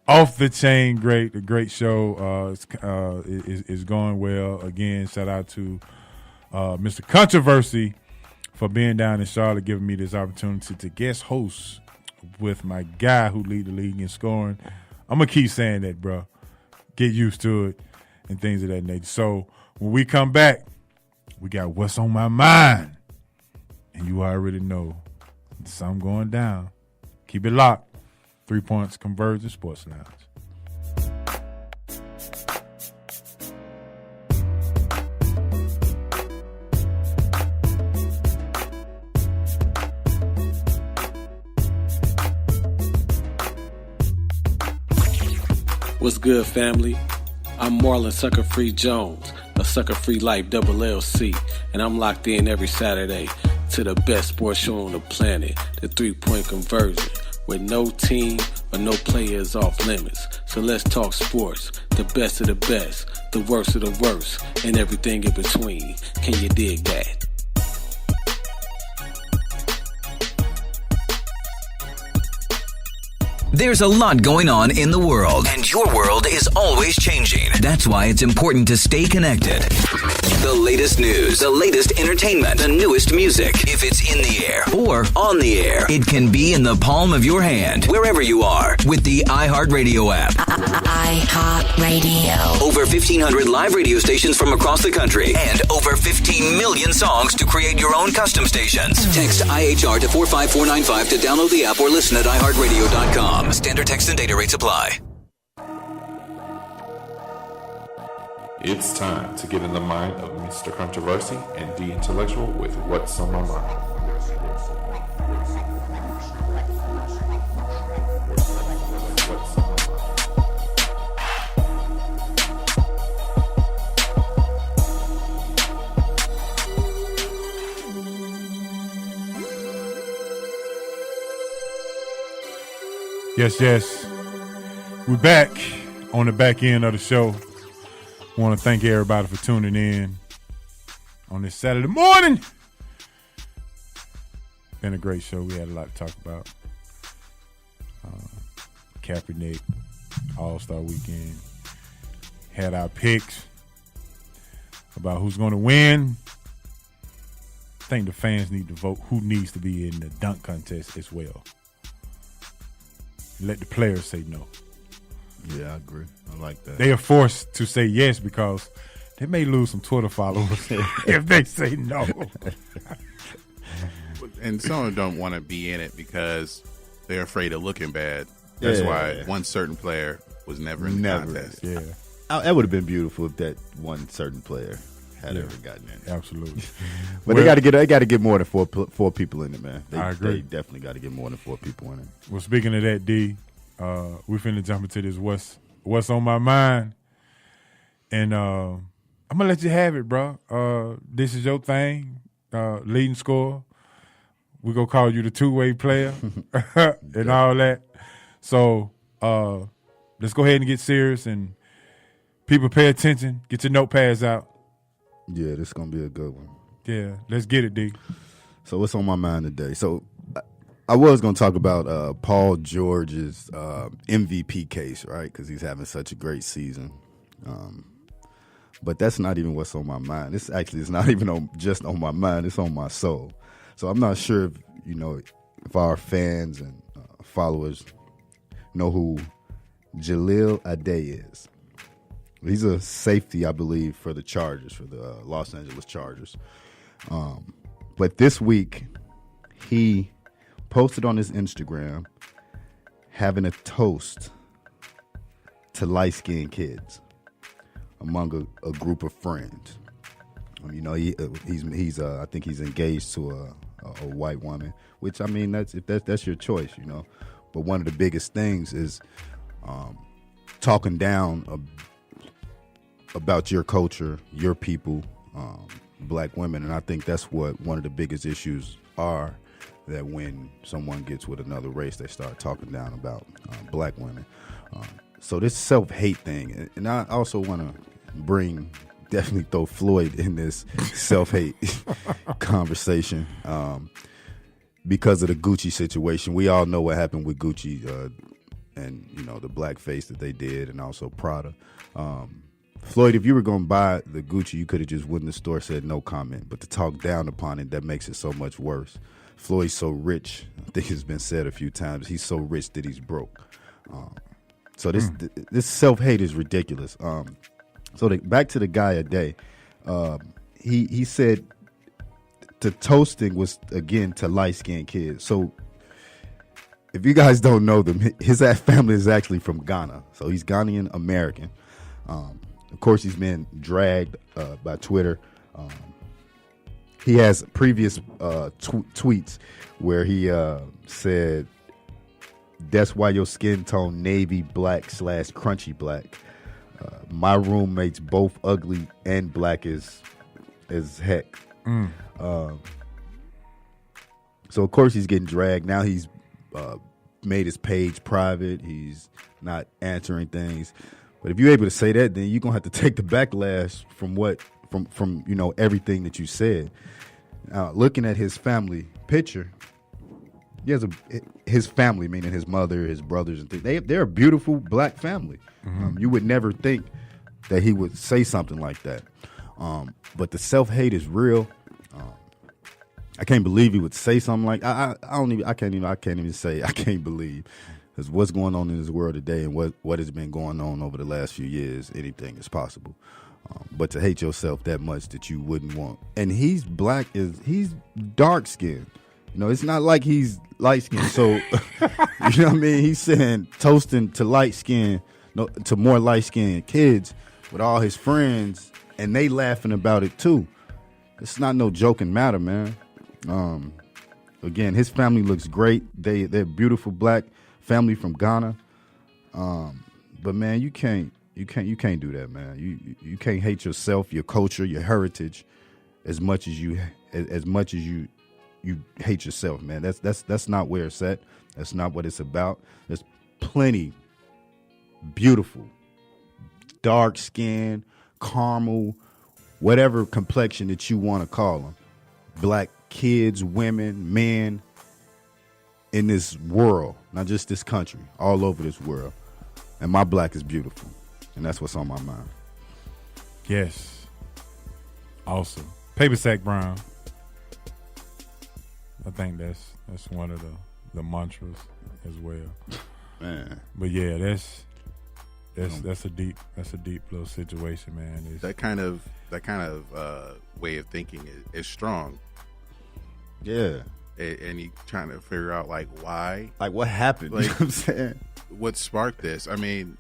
off the chain great. A great show. Is going well. Again, shout out to Mr. Controversy for being down in Charlotte, giving me this opportunity to guest host with my guy who lead the league in scoring. I'm gonna keep saying that, bro. Get used to it and things of that nature. So when we come back, we got What's on My Mind, and you already know something going down. Keep it locked. 3 Points Convergence Sports Lounge. What's good, family? I'm Marlon Sucker Free Jones, a Sucker Free Life double LC, and I'm locked in every Saturday to the best sports show on the planet, the 3 Point Conversion, where no team or no player is off limits. So let's talk sports, the best of the best, the worst of the worst, and everything in between. Can you dig that? There's a lot going on in the world, and your world is always changing. That's why it's important to stay connected. The latest news, the latest entertainment, the newest music. If it's in the air or on the air, it can be in the palm of your hand, wherever you are, with the iHeartRadio app. iHeartRadio. Over 1,500 live radio stations from across the country, and over 15 million songs to create your own custom stations. Text IHR to 45495 to download the app or listen at iHeartRadio.com. Standard text and data rates apply. It's time to get in the mind of Mr. Controversy and the Intellectual with What's on My Mind. Yes. We're back on the back end of the show. Want to thank everybody for tuning in on this Saturday morning. Been a great show. We had a lot to talk about. Kaepernick, All-Star Weekend. Had our picks about who's going to win. I think the fans need to vote who needs to be in the dunk contest as well. Let the players say no. Yeah, I agree. I like that. They are forced to say yes because they may lose some Twitter followers if they say no. And some of them don't want to be in it because they're afraid of looking bad. That's why one certain player was never in the contest. Yeah. That would have been beautiful if that one certain player had ever gotten in. Absolutely. But they got to get more than four people in it, man. I agree. They definitely got to get more than 4 people in it. Well, speaking of that, D, we finna jump into this what's on my mind, and I'm gonna let you have it, bro. This is your thing, leading scorer. We gonna call you the two-way player and all that. So let's go ahead and get serious, and people pay attention. Get your notepads out. Yeah, this is gonna be a good one. Yeah, let's get it, D. So what's on my mind today? So I was going to talk about Paul George's MVP case, right? Because he's having such a great season. But that's not even what's on my mind. This actually is not even just on my mind. It's on my soul. So I'm not sure if our fans and followers know who Jalil Ade is. He's a safety, I believe, for the Chargers, for the Los Angeles Chargers. But this week, he posted on his Instagram having a toast to light-skinned kids among a group of friends. He's I think he's engaged to a white woman, which I mean that's your choice, But one of the biggest things is talking down about your culture, your people, black women, and I think that's what one of the biggest issues are. That when someone gets with another race, they start talking down about black women. So this self-hate thing, and I also want to definitely throw Floyd in this self-hate conversation because of the Gucci situation. We all know what happened with Gucci and the blackface that they did, and also Prada. Floyd, if you were going to buy the Gucci, you could have just went in the store, said no comment. But to talk down upon it, that makes it so much worse. Floyd's so rich. I think it's been said a few times. He's so rich that he's broke. So this self-hate is ridiculous. Back to the guy a day. He said the toasting was, again, to light-skinned kids. So if you guys don't know them, his family is actually from Ghana. So he's Ghanaian American. Of course, he's been dragged by Twitter. He has previous tweets where he said, "That's why your skin tone navy black / crunchy black. My roommates both ugly and black as heck." So of course he's getting dragged. Now he's made his page private. He's not answering things. But if you're able to say that, then you're gonna have to take the backlash from everything that you said. Now, looking at his family picture, he has his family, meaning his mother, his brothers, and things. They're a beautiful black family. You would never think that he would say something like that. But the self-hate is real. I can't believe he would say something like I can't even say I can't believe, because what's going on in this world today and what has been going on over the last few years, anything is possible. But to hate yourself that much that you wouldn't want. And he's he's dark skinned. It's not like he's light skinned. So, you know what I mean? He's saying toasting to to more light skinned kids with all his friends, and they laughing about it too. It's not no joking matter, man. Again, his family looks great. They're beautiful black family from Ghana. But man, you can't do that, man. You can't hate yourself, your culture, your heritage as much as you hate yourself, man. That's not where it's at. That's not what it's about. There's plenty beautiful, dark skin, caramel, whatever complexion that you want to call them, black kids, women, men in this world, not just this country, all over this world. And my black is beautiful. And that's what's on my mind. Yes. Awesome. Paper Sack Brown. I think that's one of the mantras as well. Man. But yeah, that's a deep little situation, man. That kind of way of thinking is strong. Yeah. And you trying to figure out why, what happened, you know what I'm saying, what sparked this. I mean,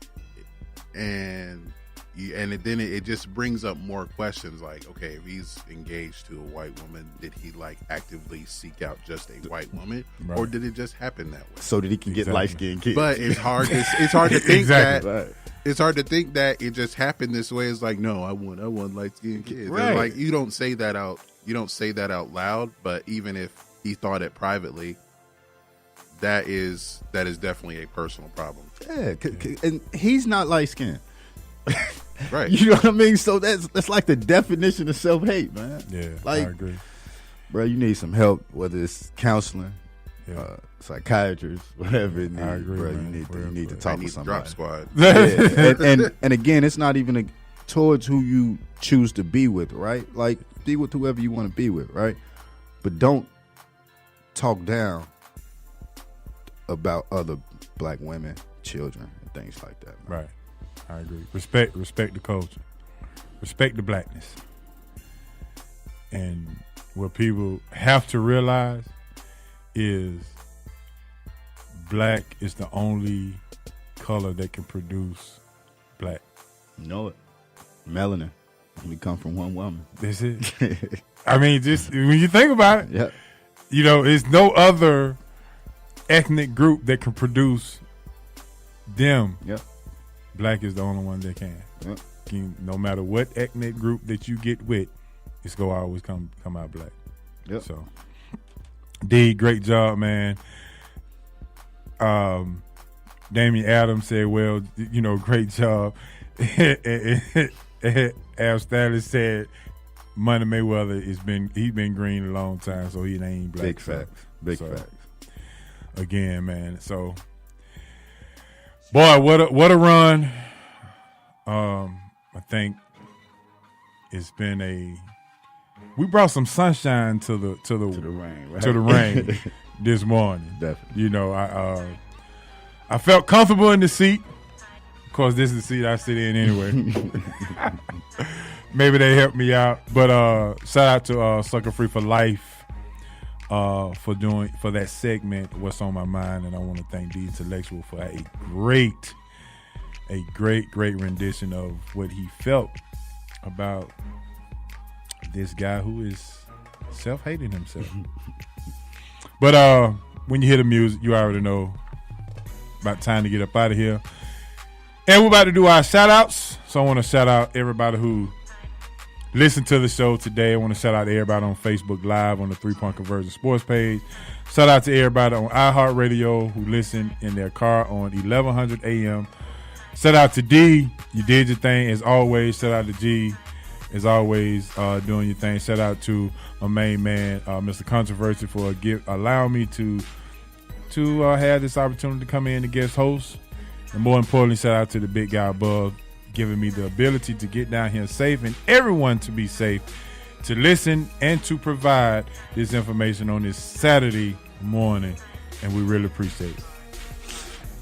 and then it just brings up more questions like, okay, if he's engaged to a white woman, did he like actively seek out just a white woman, or did it just happen that way? So that he can get light-skinned kids. But it's hard to think Exactly. that it's hard to think that it just happened this way. It's like, no, I want light-skinned kids. Right. And like you don't say that out loud, but even if he thought it privately, that is definitely a personal problem. Yeah, and he's not light-skinned. Right. You know what I mean? So that's like the definition of self-hate, man. Yeah, like, I agree. Bro, you need some help, whether it's counseling, psychiatrist, whatever it needs. I agree, bro. man. You need to talk to somebody. Drop squad. Yeah. and again, it's not even towards who you choose to be with, right? Like, be with whoever you want to be with, right? But don't talk down about other black women, children, and things like that. Man. Right. I agree. Respect the culture. Respect the blackness. And what people have to realize is black is the only color that can produce black. You know it. Melanin. We come from one woman. That's it. I mean, just when you think about it, yeah. You know, there's no other ethnic group that can produce them. Yep. Black is the only one that can. Yep. No matter what ethnic group that you get with, it's gonna always come out black. Yep. So, D, great job, man. Damian Adams said, "Well, you know, great job." Al Stanley said, "Money Mayweather he's been green a long time, so he ain't black." Big facts. Big facts. Again, man. So, boy, what a run. I think it's been we brought some sunshine to the rain, right? to the rain this morning. Definitely. You know, I felt comfortable in the seat. Of course, this is the seat I sit in anyway. Maybe they helped me out. But shout out to Sucker Free for Life for that segment, What's on My Mind. And I want to thank the Intellectual for a great rendition of what he felt about this guy who is self-hating himself. But when you hear the music, you already know about time to get up out of here. And we're about to do our shout-outs. So I want to shout out everybody who listened to the show today. I want to shout out to everybody on Facebook Live on the 3 Point Conversion Sports page. Shout out to everybody on iHeartRadio who listened in their car on 1100 AM. Shout out to D. You did your thing as always. Shout out to G. As always, doing your thing. Shout out to my main man, Mr. Controversy, for allowing me to have this opportunity to come in and guest host. And more importantly, shout out to the big guy above, giving me the ability to get down here safe and everyone to be safe, to listen and to provide this information on this Saturday morning. And we really appreciate it.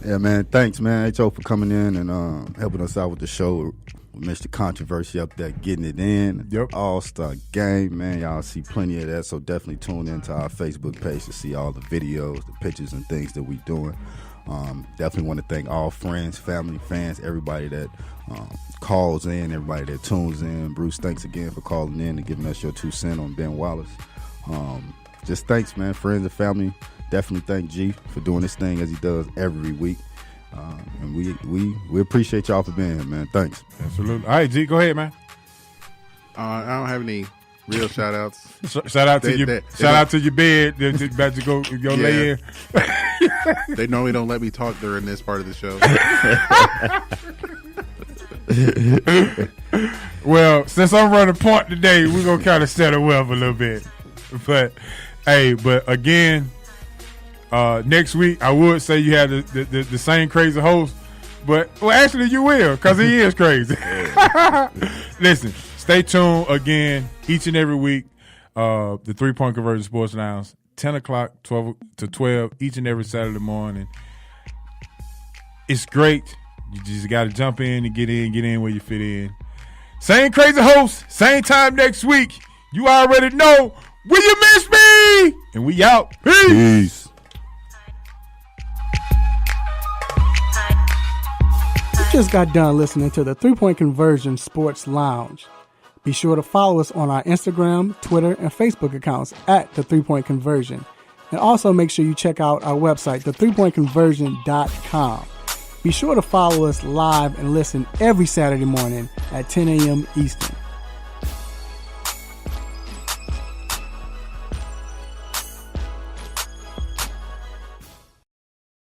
Yeah, man. Thanks, man, HO, for coming in and helping us out with the show. Mr. Controversy up there getting it in. Yep. All-Star Game, man. Y'all see plenty of that, so definitely tune into our Facebook page to see all the videos, the pictures, and things that we doing. Definitely want to thank all friends, family, fans, everybody that calls in, everybody that tunes in. Bruce, thanks again for calling in and giving us your 2 cents on Ben Wallace. Just thanks, man. Friends and family. Definitely thank G for doing this thing as he does every week. And we appreciate y'all for being here, man. Thanks. Absolutely. All right, G, go ahead, man. I don't have any real shout outs. Shout out to your bed that you're about to go lay in. They normally don't let me talk during this part of the show. Well, since I'm running point today, we're gonna kind of settle up a little bit. But again, next week I would say you have the same crazy host, but actually you will, because he is crazy. Listen, stay tuned again each and every week. The 3 Point Conversion Sports Lounge, 10 o'clock, 12 to 12 each and every Saturday morning. It's great. You just got to jump in and get in where you fit in. Same crazy host, same time next week. You already know. Will you miss me? And we out. Peace. just got done listening to the 3-Point Conversion Sports Lounge. Be sure to follow us on our Instagram, Twitter, and Facebook accounts at the 3-Point Conversion. And also make sure you check out our website, the3pointconversion.com. Be sure to follow us live and listen every Saturday morning at 10 a.m. Eastern.